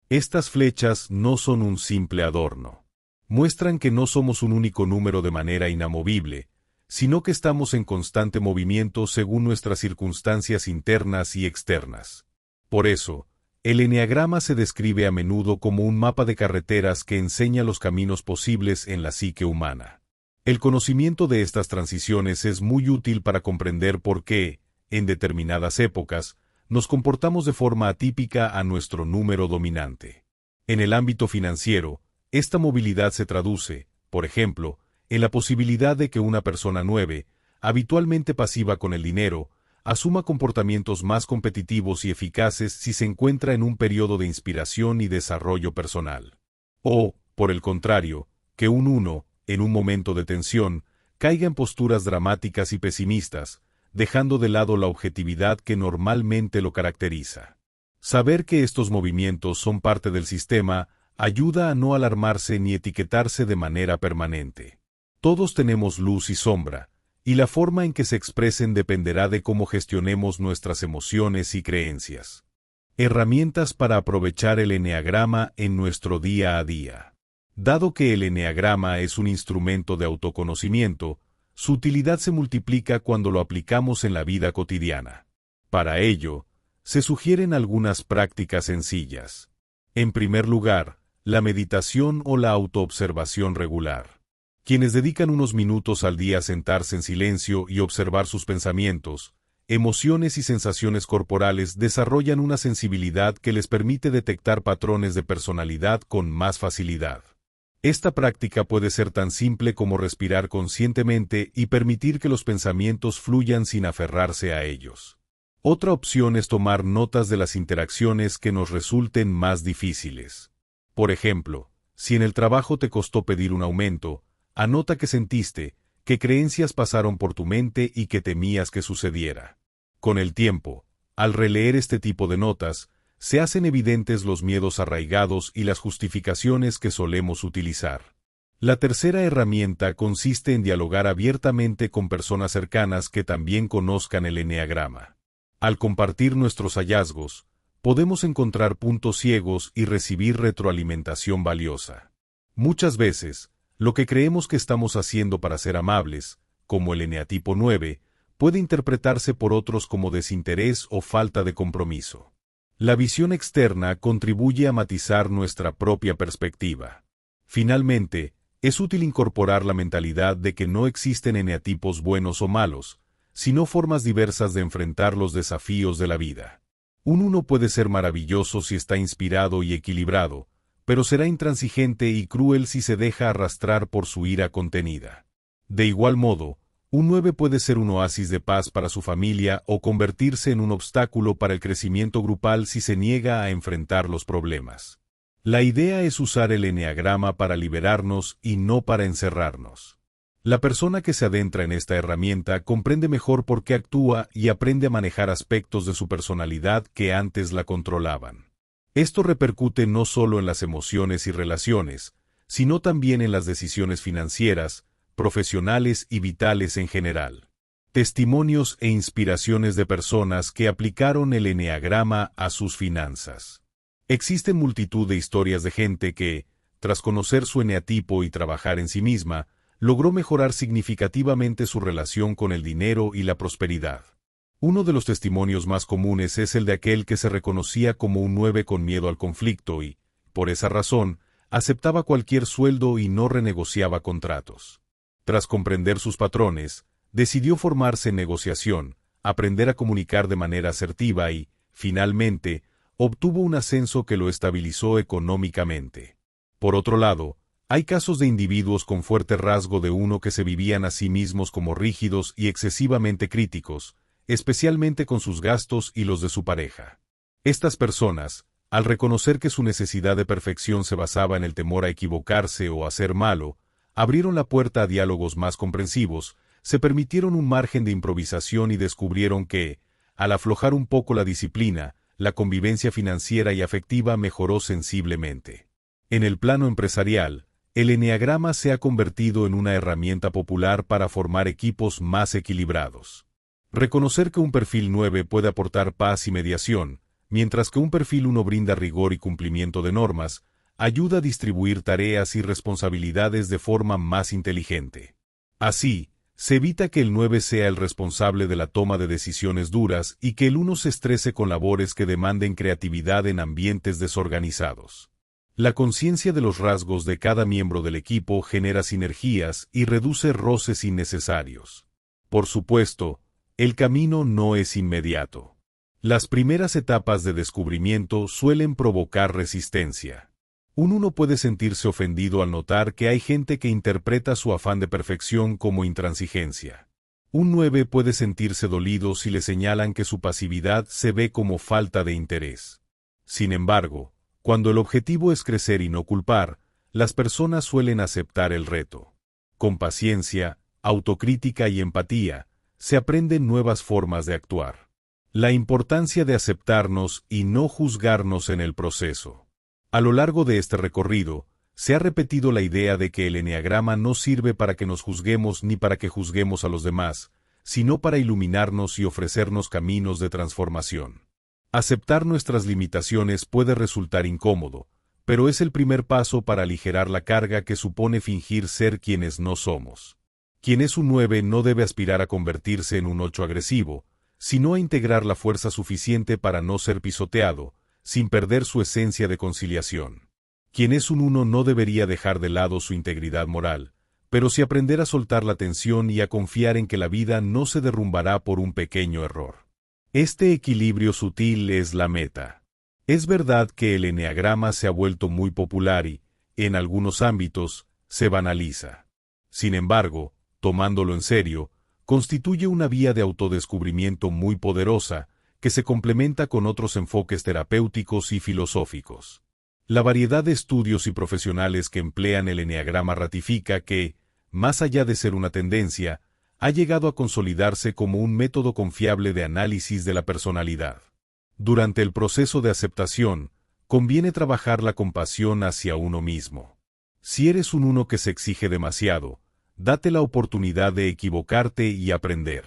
Estas flechas no son un simple adorno. Muestran que no somos un único número de manera inamovible, sino que estamos en constante movimiento según nuestras circunstancias internas y externas. Por eso, el eneagrama se describe a menudo como un mapa de carreteras que enseña los caminos posibles en la psique humana. El conocimiento de estas transiciones es muy útil para comprender por qué, en determinadas épocas, nos comportamos de forma atípica a nuestro número dominante. En el ámbito financiero, esta movilidad se traduce, por ejemplo, en la posibilidad de que una persona 9, habitualmente pasiva con el dinero, asuma comportamientos más competitivos y eficaces si se encuentra en un periodo de inspiración y desarrollo personal. O, por el contrario, que un 1, en un momento de tensión, caiga en posturas dramáticas y pesimistas, dejando de lado la objetividad que normalmente lo caracteriza. Saber que estos movimientos son parte del sistema ayuda a no alarmarse ni etiquetarse de manera permanente. Todos tenemos luz y sombra, y la forma en que se expresen dependerá de cómo gestionemos nuestras emociones y creencias. Herramientas para aprovechar el eneagrama en nuestro día a día. Dado que el eneagrama es un instrumento de autoconocimiento, su utilidad se multiplica cuando lo aplicamos en la vida cotidiana. Para ello, se sugieren algunas prácticas sencillas. En primer lugar, la meditación o la autoobservación regular. Quienes dedican unos minutos al día a sentarse en silencio y observar sus pensamientos, emociones y sensaciones corporales desarrollan una sensibilidad que les permite detectar patrones de personalidad con más facilidad. Esta práctica puede ser tan simple como respirar conscientemente y permitir que los pensamientos fluyan sin aferrarse a ellos. Otra opción es tomar notas de las interacciones que nos resulten más difíciles. Por ejemplo, si en el trabajo te costó pedir un aumento, anota qué sentiste, qué creencias pasaron por tu mente y qué temías que sucediera. Con el tiempo, al releer este tipo de notas, se hacen evidentes los miedos arraigados y las justificaciones que solemos utilizar. La tercera herramienta consiste en dialogar abiertamente con personas cercanas que también conozcan el eneagrama. Al compartir nuestros hallazgos, podemos encontrar puntos ciegos y recibir retroalimentación valiosa. Muchas veces, lo que creemos que estamos haciendo para ser amables, como el eneatipo 9, puede interpretarse por otros como desinterés o falta de compromiso. La visión externa contribuye a matizar nuestra propia perspectiva. Finalmente, es útil incorporar la mentalidad de que no existen eneatipos buenos o malos, sino formas diversas de enfrentar los desafíos de la vida. Un 1 puede ser maravilloso si está inspirado y equilibrado, pero será intransigente y cruel si se deja arrastrar por su ira contenida. De igual modo, un 9 puede ser un oasis de paz para su familia o convertirse en un obstáculo para el crecimiento grupal si se niega a enfrentar los problemas. La idea es usar el eneagrama para liberarnos y no para encerrarnos. La persona que se adentra en esta herramienta comprende mejor por qué actúa y aprende a manejar aspectos de su personalidad que antes la controlaban. Esto repercute no solo en las emociones y relaciones, sino también en las decisiones financieras, profesionales y vitales en general. Testimonios e inspiraciones de personas que aplicaron el eneagrama a sus finanzas. Existen multitud de historias de gente que, tras conocer su eneatipo y trabajar en sí misma, logró mejorar significativamente su relación con el dinero y la prosperidad. Uno de los testimonios más comunes es el de aquel que se reconocía como un 9 con miedo al conflicto y, por esa razón, aceptaba cualquier sueldo y no renegociaba contratos. Tras comprender sus patrones, decidió formarse en negociación, aprender a comunicar de manera asertiva y, finalmente, obtuvo un ascenso que lo estabilizó económicamente. Por otro lado, hay casos de individuos con fuerte rasgo de 1 que se vivían a sí mismos como rígidos y excesivamente críticos, especialmente con sus gastos y los de su pareja. Estas personas, al reconocer que su necesidad de perfección se basaba en el temor a equivocarse o a ser malo, abrieron la puerta a diálogos más comprensivos, se permitieron un margen de improvisación y descubrieron que, al aflojar un poco la disciplina, la convivencia financiera y afectiva mejoró sensiblemente. En el plano empresarial, el eneagrama se ha convertido en una herramienta popular para formar equipos más equilibrados. Reconocer que un perfil 9 puede aportar paz y mediación, mientras que un perfil 1 brinda rigor y cumplimiento de normas, ayuda a distribuir tareas y responsabilidades de forma más inteligente. Así, se evita que el 9 sea el responsable de la toma de decisiones duras y que el 1 se estrese con labores que demanden creatividad en ambientes desorganizados. La conciencia de los rasgos de cada miembro del equipo genera sinergias y reduce roces innecesarios. Por supuesto, el camino no es inmediato. Las primeras etapas de descubrimiento suelen provocar resistencia. Un 1 puede sentirse ofendido al notar que hay gente que interpreta su afán de perfección como intransigencia. Un 9 puede sentirse dolido si le señalan que su pasividad se ve como falta de interés. Sin embargo, cuando el objetivo es crecer y no culpar, las personas suelen aceptar el reto. Con paciencia, autocrítica y empatía, se aprenden nuevas formas de actuar. La importancia de aceptarnos y no juzgarnos en el proceso. A lo largo de este recorrido, se ha repetido la idea de que el eneagrama no sirve para que nos juzguemos ni para que juzguemos a los demás, sino para iluminarnos y ofrecernos caminos de transformación. Aceptar nuestras limitaciones puede resultar incómodo, pero es el primer paso para aligerar la carga que supone fingir ser quienes no somos. Quien es un 9 no debe aspirar a convertirse en un 8 agresivo, sino a integrar la fuerza suficiente para no ser pisoteado, sin perder su esencia de conciliación. Quien es un 1 no debería dejar de lado su integridad moral, pero sí aprender a soltar la tensión y a confiar en que la vida no se derrumbará por un pequeño error. Este equilibrio sutil es la meta. Es verdad que el eneagrama se ha vuelto muy popular y, en algunos ámbitos, se banaliza. Sin embargo, tomándolo en serio, constituye una vía de autodescubrimiento muy poderosa, que se complementa con otros enfoques terapéuticos y filosóficos. La variedad de estudios y profesionales que emplean el eneagrama ratifica que, más allá de ser una tendencia, ha llegado a consolidarse como un método confiable de análisis de la personalidad. Durante el proceso de aceptación, conviene trabajar la compasión hacia uno mismo. Si eres un 1 que se exige demasiado, date la oportunidad de equivocarte y aprender.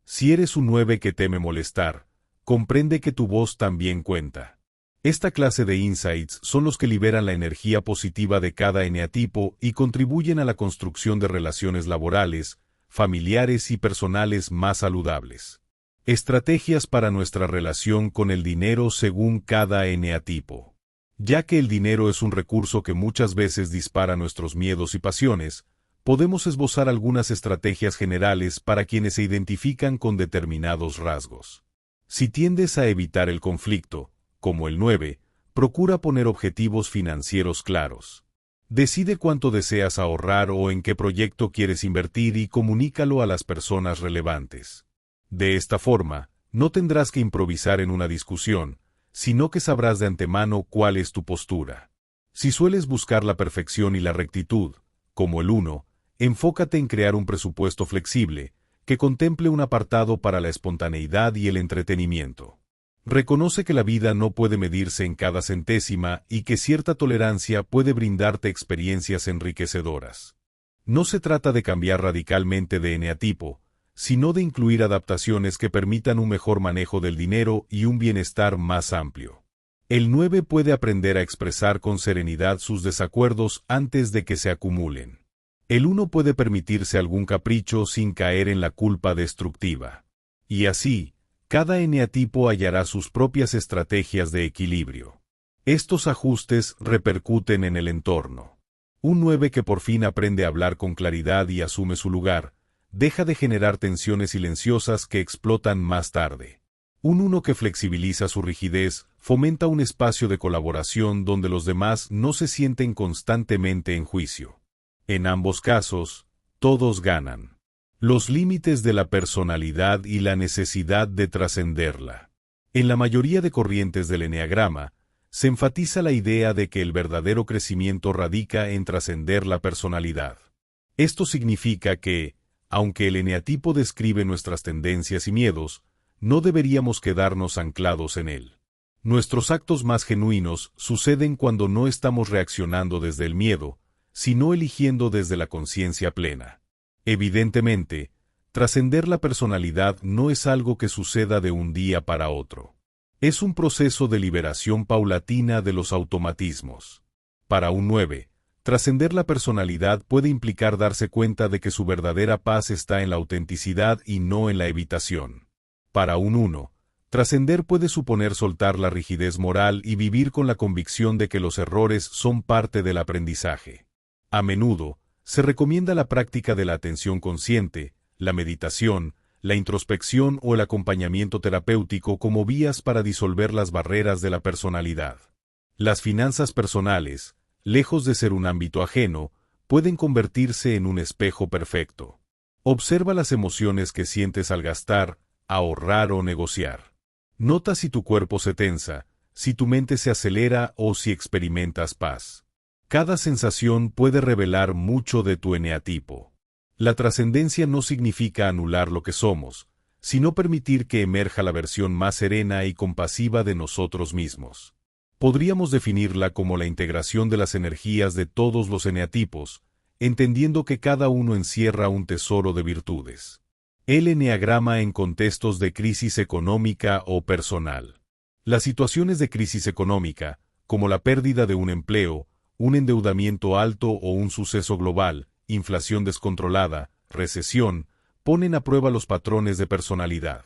Si eres un 9 que teme molestar, comprende que tu voz también cuenta. Esta clase de insights son los que liberan la energía positiva de cada eneatipo y contribuyen a la construcción de relaciones laborales, familiares y personales más saludables. Estrategias para nuestra relación con el dinero según cada eneatipo. Ya que el dinero es un recurso que muchas veces dispara nuestros miedos y pasiones, podemos esbozar algunas estrategias generales para quienes se identifican con determinados rasgos. Si tiendes a evitar el conflicto, como el 9, procura poner objetivos financieros claros. Decide cuánto deseas ahorrar o en qué proyecto quieres invertir y comunícalo a las personas relevantes. De esta forma, no tendrás que improvisar en una discusión, sino que sabrás de antemano cuál es tu postura. Si sueles buscar la perfección y la rectitud, como el 1, enfócate en crear un presupuesto flexible, que contemple un apartado para la espontaneidad y el entretenimiento. Reconoce que la vida no puede medirse en cada centésima y que cierta tolerancia puede brindarte experiencias enriquecedoras. No se trata de cambiar radicalmente de eneatipo, sino de incluir adaptaciones que permitan un mejor manejo del dinero y un bienestar más amplio. El 9 puede aprender a expresar con serenidad sus desacuerdos antes de que se acumulen. El 1 puede permitirse algún capricho sin caer en la culpa destructiva. Y así, cada eneatipo hallará sus propias estrategias de equilibrio. Estos ajustes repercuten en el entorno. Un 9 que por fin aprende a hablar con claridad y asume su lugar, deja de generar tensiones silenciosas que explotan más tarde. Un 1 que flexibiliza su rigidez fomenta un espacio de colaboración donde los demás no se sienten constantemente en juicio. En ambos casos, todos ganan. Los límites de la personalidad y la necesidad de trascenderla. En la mayoría de corrientes del eneagrama, se enfatiza la idea de que el verdadero crecimiento radica en trascender la personalidad. Esto significa que, aunque el eneatipo describe nuestras tendencias y miedos, no deberíamos quedarnos anclados en él. Nuestros actos más genuinos suceden cuando no estamos reaccionando desde el miedo, sino eligiendo desde la conciencia plena. Evidentemente, trascender la personalidad no es algo que suceda de un día para otro. Es un proceso de liberación paulatina de los automatismos. Para un 9, trascender la personalidad puede implicar darse cuenta de que su verdadera paz está en la autenticidad y no en la evitación. Para un 1, trascender puede suponer soltar la rigidez moral y vivir con la convicción de que los errores son parte del aprendizaje. A menudo, se recomienda la práctica de la atención consciente, la meditación, la introspección o el acompañamiento terapéutico como vías para disolver las barreras de la personalidad. Las finanzas personales, lejos de ser un ámbito ajeno, pueden convertirse en un espejo perfecto. Observa las emociones que sientes al gastar, ahorrar o negociar. Nota si tu cuerpo se tensa, si tu mente se acelera o si experimentas paz. Cada sensación puede revelar mucho de tu eneatipo. La trascendencia no significa anular lo que somos, sino permitir que emerja la versión más serena y compasiva de nosotros mismos. Podríamos definirla como la integración de las energías de todos los eneatipos, entendiendo que cada uno encierra un tesoro de virtudes. El eneagrama en contextos de crisis económica o personal. Las situaciones de crisis económica, como la pérdida de un empleo, un endeudamiento alto o un suceso global, inflación descontrolada, recesión, ponen a prueba los patrones de personalidad.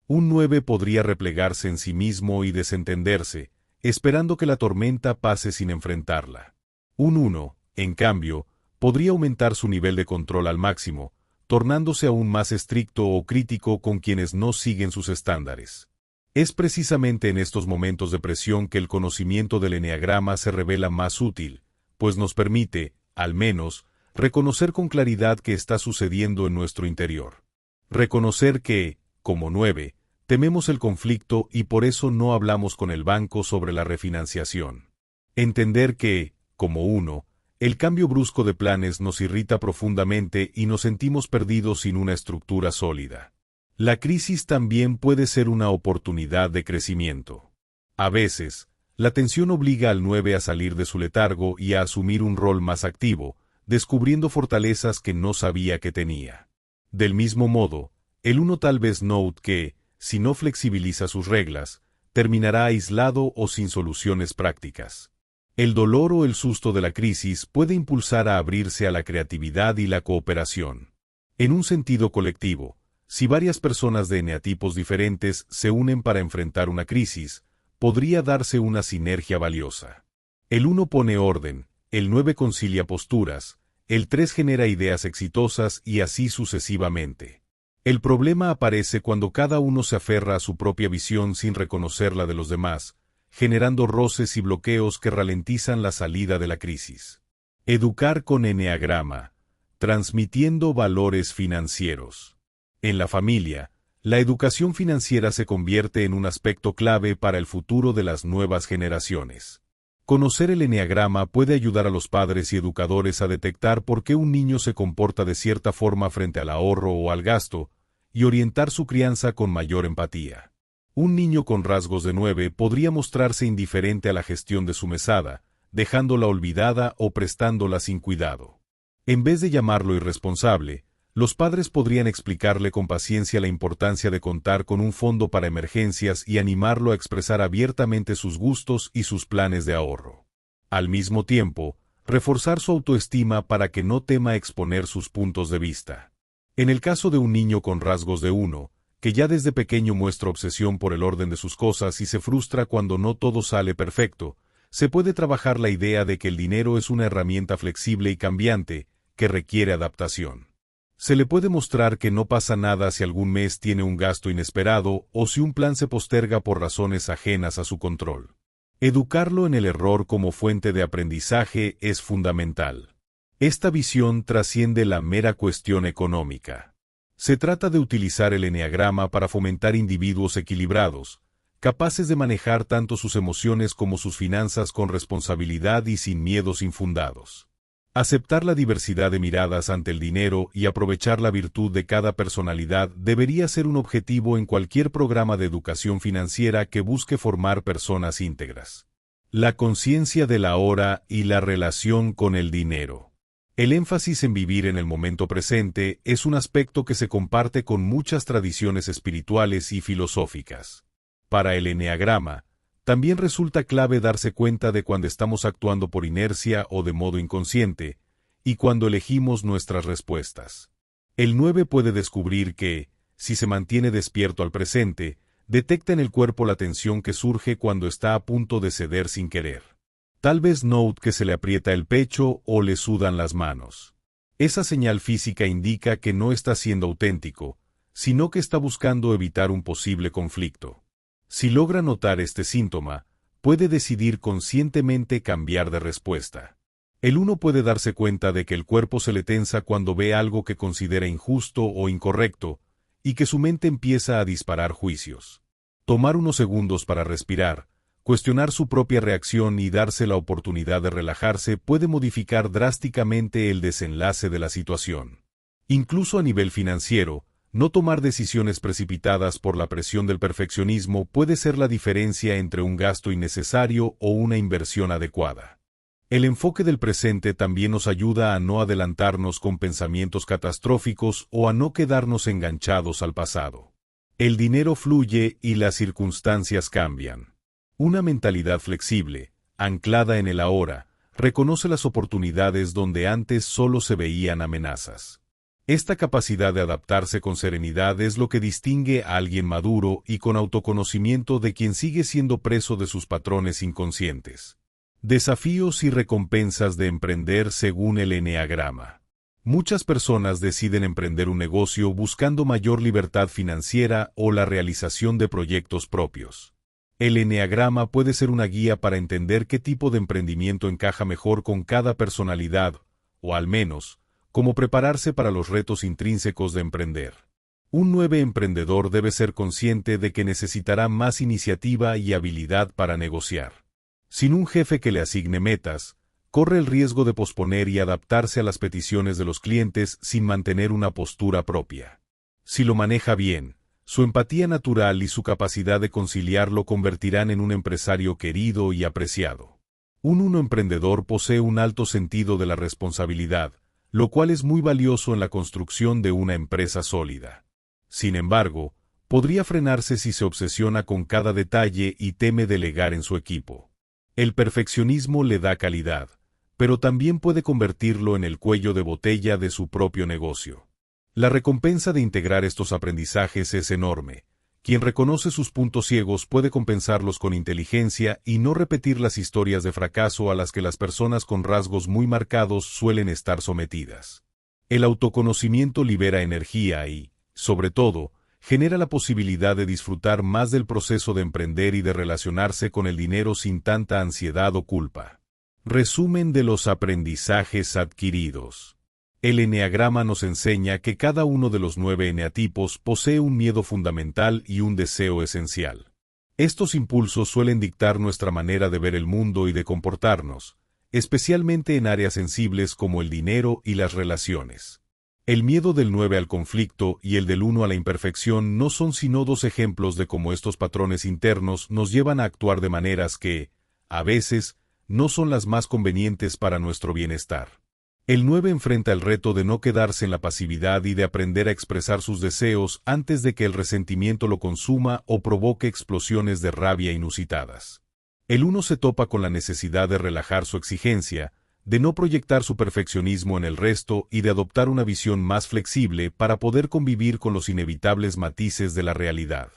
Un 9 podría replegarse en sí mismo y desentenderse, esperando que la tormenta pase sin enfrentarla. Un 1, en cambio, podría aumentar su nivel de control al máximo, tornándose aún más estricto o crítico con quienes no siguen sus estándares. Es precisamente en estos momentos de presión que el conocimiento del eneagrama se revela más útil, pues nos permite, al menos, reconocer con claridad qué está sucediendo en nuestro interior. Reconocer que, como 9, tememos el conflicto y por eso no hablamos con el banco sobre la refinanciación. Entender que, como 1, el cambio brusco de planes nos irrita profundamente y nos sentimos perdidos sin una estructura sólida. La crisis también puede ser una oportunidad de crecimiento. A veces, la tensión obliga al 9 a salir de su letargo y a asumir un rol más activo, descubriendo fortalezas que no sabía que tenía. Del mismo modo, el 1 tal vez note que, si no flexibiliza sus reglas, terminará aislado o sin soluciones prácticas. El dolor o el susto de la crisis puede impulsar a abrirse a la creatividad y la cooperación. En un sentido colectivo, si varias personas de eneatipos diferentes se unen para enfrentar una crisis, podría darse una sinergia valiosa. El 1 pone orden, el 9 concilia posturas, el 3 genera ideas exitosas y así sucesivamente. El problema aparece cuando cada uno se aferra a su propia visión sin reconocer la de los demás, generando roces y bloqueos que ralentizan la salida de la crisis. Educar con eneagrama, transmitiendo valores financieros. En la familia, la educación financiera se convierte en un aspecto clave para el futuro de las nuevas generaciones. Conocer el eneagrama puede ayudar a los padres y educadores a detectar por qué un niño se comporta de cierta forma frente al ahorro o al gasto, y orientar su crianza con mayor empatía. Un niño con rasgos de 9 podría mostrarse indiferente a la gestión de su mesada, dejándola olvidada o prestándola sin cuidado. En vez de llamarlo irresponsable, los padres podrían explicarle con paciencia la importancia de contar con un fondo para emergencias y animarlo a expresar abiertamente sus gustos y sus planes de ahorro. Al mismo tiempo, reforzar su autoestima para que no tema exponer sus puntos de vista. En el caso de un niño con rasgos de 1, que ya desde pequeño muestra obsesión por el orden de sus cosas y se frustra cuando no todo sale perfecto, se puede trabajar la idea de que el dinero es una herramienta flexible y cambiante, que requiere adaptación. Se le puede mostrar que no pasa nada si algún mes tiene un gasto inesperado o si un plan se posterga por razones ajenas a su control. Educarlo en el error como fuente de aprendizaje es fundamental. Esta visión trasciende la mera cuestión económica. Se trata de utilizar el eneagrama para fomentar individuos equilibrados, capaces de manejar tanto sus emociones como sus finanzas con responsabilidad y sin miedos infundados. Aceptar la diversidad de miradas ante el dinero y aprovechar la virtud de cada personalidad debería ser un objetivo en cualquier programa de educación financiera que busque formar personas íntegras. La conciencia de la hora y la relación con el dinero. El énfasis en vivir en el momento presente es un aspecto que se comparte con muchas tradiciones espirituales y filosóficas. Para el eneagrama, también resulta clave darse cuenta de cuando estamos actuando por inercia o de modo inconsciente, y cuando elegimos nuestras respuestas. El 9 puede descubrir que, si se mantiene despierto al presente, detecta en el cuerpo la tensión que surge cuando está a punto de ceder sin querer. Tal vez note que se le aprieta el pecho o le sudan las manos. Esa señal física indica que no está siendo auténtico, sino que está buscando evitar un posible conflicto. Si logra notar este síntoma, puede decidir conscientemente cambiar de respuesta. El 1 puede darse cuenta de que el cuerpo se le tensa cuando ve algo que considera injusto o incorrecto, y que su mente empieza a disparar juicios. Tomar unos segundos para respirar, cuestionar su propia reacción y darse la oportunidad de relajarse puede modificar drásticamente el desenlace de la situación. Incluso a nivel financiero, no tomar decisiones precipitadas por la presión del perfeccionismo puede ser la diferencia entre un gasto innecesario o una inversión adecuada. El enfoque del presente también nos ayuda a no adelantarnos con pensamientos catastróficos o a no quedarnos enganchados al pasado. El dinero fluye y las circunstancias cambian. Una mentalidad flexible, anclada en el ahora, reconoce las oportunidades donde antes solo se veían amenazas. Esta capacidad de adaptarse con serenidad es lo que distingue a alguien maduro y con autoconocimiento de quien sigue siendo preso de sus patrones inconscientes. Desafíos y recompensas de emprender según el eneagrama. Muchas personas deciden emprender un negocio buscando mayor libertad financiera o la realización de proyectos propios. El eneagrama puede ser una guía para entender qué tipo de emprendimiento encaja mejor con cada personalidad, o al menos, cómo prepararse para los retos intrínsecos de emprender. Un nuevo emprendedor debe ser consciente de que necesitará más iniciativa y habilidad para negociar. Sin un jefe que le asigne metas, corre el riesgo de posponer y adaptarse a las peticiones de los clientes sin mantener una postura propia. Si lo maneja bien, su empatía natural y su capacidad de conciliar lo convertirán en un empresario querido y apreciado. Un emprendedor posee un alto sentido de la responsabilidad, lo cual es muy valioso en la construcción de una empresa sólida. Sin embargo, podría frenarse si se obsesiona con cada detalle y teme delegar en su equipo. El perfeccionismo le da calidad, pero también puede convertirlo en el cuello de botella de su propio negocio. La recompensa de integrar estos aprendizajes es enorme. Quien reconoce sus puntos ciegos puede compensarlos con inteligencia y no repetir las historias de fracaso a las que las personas con rasgos muy marcados suelen estar sometidas. El autoconocimiento libera energía y, sobre todo, genera la posibilidad de disfrutar más del proceso de emprender y de relacionarse con el dinero sin tanta ansiedad o culpa. Resumen de los aprendizajes adquiridos. El eneagrama nos enseña que cada uno de los 9 eneatipos posee un miedo fundamental y un deseo esencial. Estos impulsos suelen dictar nuestra manera de ver el mundo y de comportarnos, especialmente en áreas sensibles como el dinero y las relaciones. El miedo del 9 al conflicto y el del 1 a la imperfección no son sino 2 ejemplos de cómo estos patrones internos nos llevan a actuar de maneras que, a veces, no son las más convenientes para nuestro bienestar. El 9 enfrenta el reto de no quedarse en la pasividad y de aprender a expresar sus deseos antes de que el resentimiento lo consuma o provoque explosiones de rabia inusitadas. El 1 se topa con la necesidad de relajar su exigencia, de no proyectar su perfeccionismo en el resto y de adoptar una visión más flexible para poder convivir con los inevitables matices de la realidad.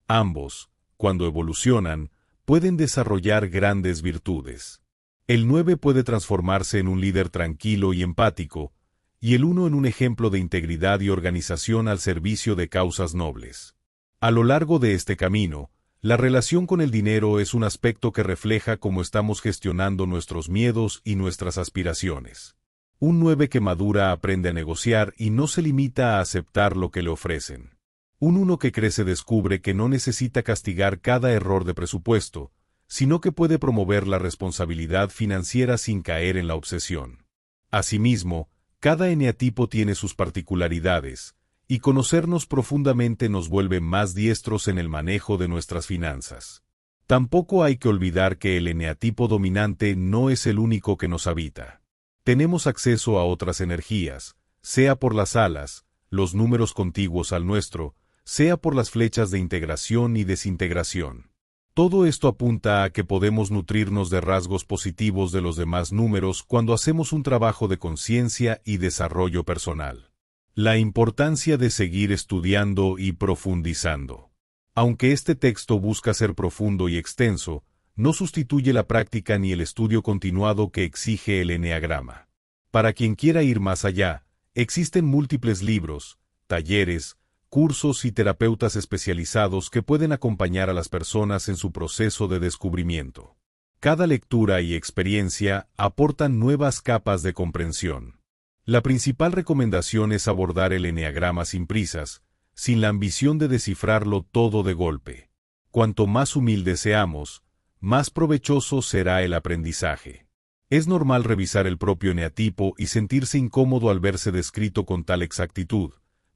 Ambos, cuando evolucionan, pueden desarrollar grandes virtudes. El 9 puede transformarse en un líder tranquilo y empático, y el 1 en un ejemplo de integridad y organización al servicio de causas nobles. A lo largo de este camino, la relación con el dinero es un aspecto que refleja cómo estamos gestionando nuestros miedos y nuestras aspiraciones. Un 9 que madura aprende a negociar y no se limita a aceptar lo que le ofrecen. Un 1 que crece descubre que no necesita castigar cada error de presupuesto, sino que puede promover la responsabilidad financiera sin caer en la obsesión. Asimismo, cada eneatipo tiene sus particularidades, y conocernos profundamente nos vuelve más diestros en el manejo de nuestras finanzas. Tampoco hay que olvidar que el eneatipo dominante no es el único que nos habita. Tenemos acceso a otras energías, sea por las alas, los números contiguos al nuestro, sea por las flechas de integración y desintegración. Todo esto apunta a que podemos nutrirnos de rasgos positivos de los demás números cuando hacemos un trabajo de conciencia y desarrollo personal. La importancia de seguir estudiando y profundizando. Aunque este texto busca ser profundo y extenso, no sustituye la práctica ni el estudio continuado que exige el eneagrama. Para quien quiera ir más allá, existen múltiples libros, talleres, cursos y terapeutas especializados que pueden acompañar a las personas en su proceso de descubrimiento. Cada lectura y experiencia aportan nuevas capas de comprensión. La principal recomendación es abordar el eneagrama sin prisas, sin la ambición de descifrarlo todo de golpe. Cuanto más humildes seamos, más provechoso será el aprendizaje. Es normal revisar el propio eneatipo y sentirse incómodo al verse descrito con tal exactitud,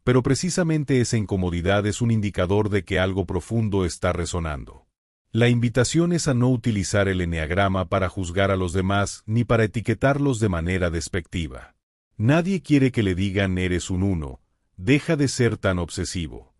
pero precisamente esa incomodidad es un indicador de que algo profundo está resonando. La invitación es a no utilizar el eneagrama para juzgar a los demás ni para etiquetarlos de manera despectiva. Nadie quiere que le digan eres un 1, deja de ser tan obsesivo.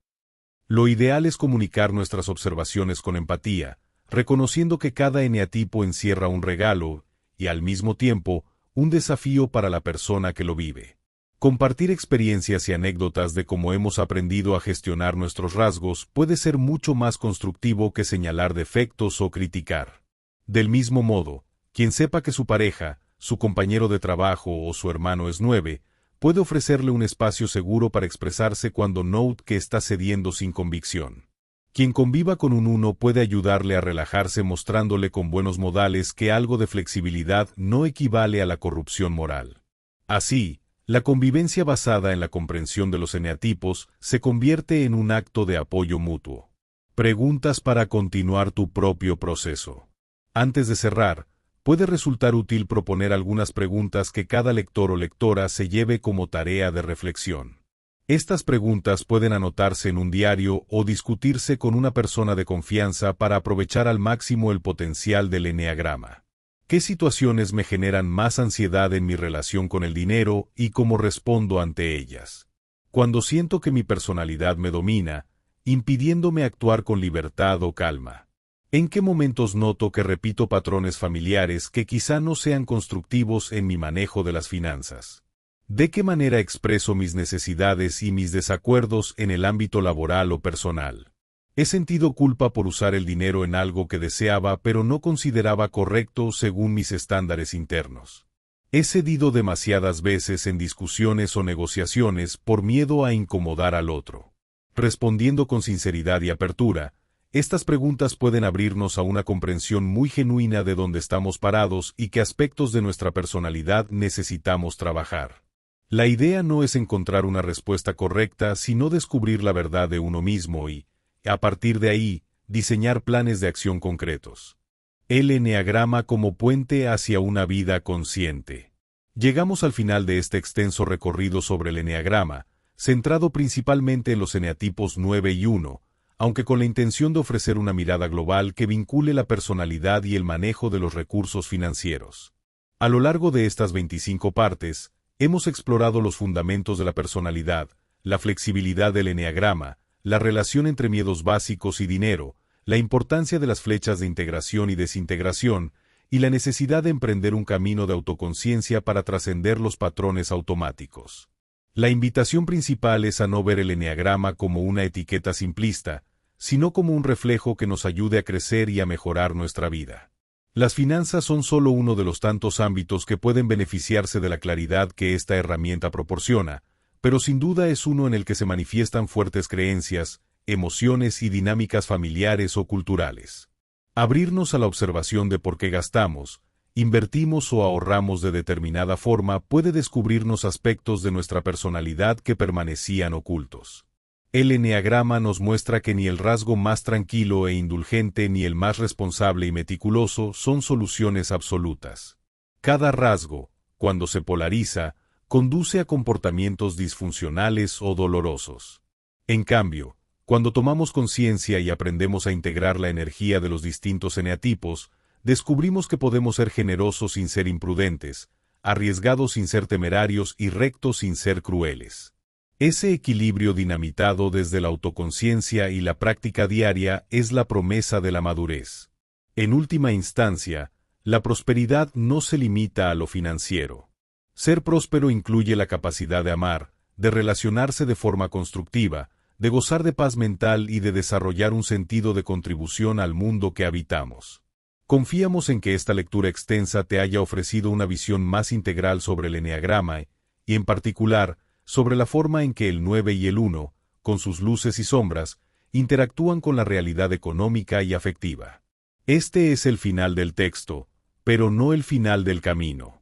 Lo ideal es comunicar nuestras observaciones con empatía, reconociendo que cada eneatipo encierra un regalo y, al mismo tiempo, un desafío para la persona que lo vive. Compartir experiencias y anécdotas de cómo hemos aprendido a gestionar nuestros rasgos puede ser mucho más constructivo que señalar defectos o criticar. Del mismo modo, quien sepa que su pareja, su compañero de trabajo o su hermano es 9, puede ofrecerle un espacio seguro para expresarse cuando note que está cediendo sin convicción. Quien conviva con un 1 puede ayudarle a relajarse mostrándole con buenos modales que algo de flexibilidad no equivale a la corrupción moral. Así, la convivencia basada en la comprensión de los eneatipos se convierte en un acto de apoyo mutuo. Preguntas para continuar tu propio proceso. Antes de cerrar, puede resultar útil proponer algunas preguntas que cada lector o lectora se lleve como tarea de reflexión. Estas preguntas pueden anotarse en un diario o discutirse con una persona de confianza para aprovechar al máximo el potencial del eneagrama. ¿Qué situaciones me generan más ansiedad en mi relación con el dinero y cómo respondo ante ellas? Cuando siento que mi personalidad me domina, impidiéndome actuar con libertad o calma. ¿En qué momentos noto que repito patrones familiares que quizá no sean constructivos en mi manejo de las finanzas? ¿De qué manera expreso mis necesidades y mis desacuerdos en el ámbito laboral o personal? ¿He sentido culpa por usar el dinero en algo que deseaba pero no consideraba correcto según mis estándares internos? ¿He cedido demasiadas veces en discusiones o negociaciones por miedo a incomodar al otro? Respondiendo con sinceridad y apertura, estas preguntas pueden abrirnos a una comprensión muy genuina de dónde estamos parados y qué aspectos de nuestra personalidad necesitamos trabajar. La idea no es encontrar una respuesta correcta, sino descubrir la verdad de uno mismo y, a partir de ahí, diseñar planes de acción concretos. El eneagrama como puente hacia una vida consciente. Llegamos al final de este extenso recorrido sobre el eneagrama, centrado principalmente en los eneatipos 9 y 1, aunque con la intención de ofrecer una mirada global que vincule la personalidad y el manejo de los recursos financieros. A lo largo de estas 25 partes, hemos explorado los fundamentos de la personalidad, la flexibilidad del eneagrama, la relación entre miedos básicos y dinero, la importancia de las flechas de integración y desintegración, y la necesidad de emprender un camino de autoconciencia para trascender los patrones automáticos. La invitación principal es a no ver el eneagrama como una etiqueta simplista, sino como un reflejo que nos ayude a crecer y a mejorar nuestra vida. Las finanzas son solo uno de los tantos ámbitos que pueden beneficiarse de la claridad que esta herramienta proporciona, pero sin duda es uno en el que se manifiestan fuertes creencias, emociones y dinámicas familiares o culturales. Abrirnos a la observación de por qué gastamos, invertimos o ahorramos de determinada forma puede descubrirnos aspectos de nuestra personalidad que permanecían ocultos. El eneagrama nos muestra que ni el rasgo más tranquilo e indulgente ni el más responsable y meticuloso son soluciones absolutas. Cada rasgo, cuando se polariza, conduce a comportamientos disfuncionales o dolorosos. En cambio, cuando tomamos conciencia y aprendemos a integrar la energía de los distintos eneatipos, descubrimos que podemos ser generosos sin ser imprudentes, arriesgados sin ser temerarios y rectos sin ser crueles. Ese equilibrio dinamitado desde la autoconciencia y la práctica diaria es la promesa de la madurez. En última instancia, la prosperidad no se limita a lo financiero. Ser próspero incluye la capacidad de amar, de relacionarse de forma constructiva, de gozar de paz mental y de desarrollar un sentido de contribución al mundo que habitamos. Confiamos en que esta lectura extensa te haya ofrecido una visión más integral sobre el eneagrama y, en particular, sobre la forma en que el 9 y el 1, con sus luces y sombras, interactúan con la realidad económica y afectiva. Este es el final del texto, pero no el final del camino.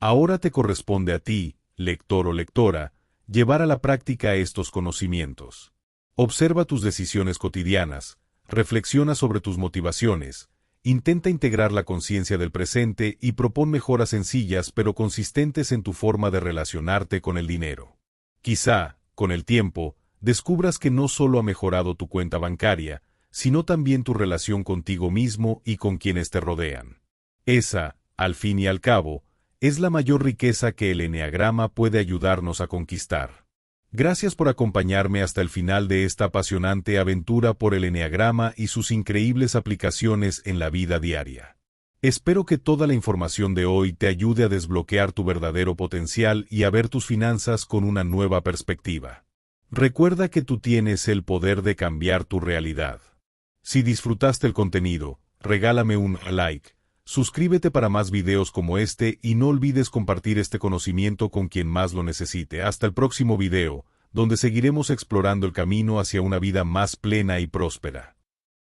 Ahora te corresponde a ti, lector o lectora, llevar a la práctica estos conocimientos. Observa tus decisiones cotidianas, reflexiona sobre tus motivaciones, intenta integrar la conciencia del presente y propón mejoras sencillas pero consistentes en tu forma de relacionarte con el dinero. Quizá, con el tiempo, descubras que no solo ha mejorado tu cuenta bancaria, sino también tu relación contigo mismo y con quienes te rodean. Esa, al fin y al cabo, es la mayor riqueza que el eneagrama puede ayudarnos a conquistar. Gracias por acompañarme hasta el final de esta apasionante aventura por el eneagrama y sus increíbles aplicaciones en la vida diaria. Espero que toda la información de hoy te ayude a desbloquear tu verdadero potencial y a ver tus finanzas con una nueva perspectiva. Recuerda que tú tienes el poder de cambiar tu realidad. Si disfrutaste el contenido, regálame un like, suscríbete para más videos como este y no olvides compartir este conocimiento con quien más lo necesite. Hasta el próximo video, donde seguiremos explorando el camino hacia una vida más plena y próspera.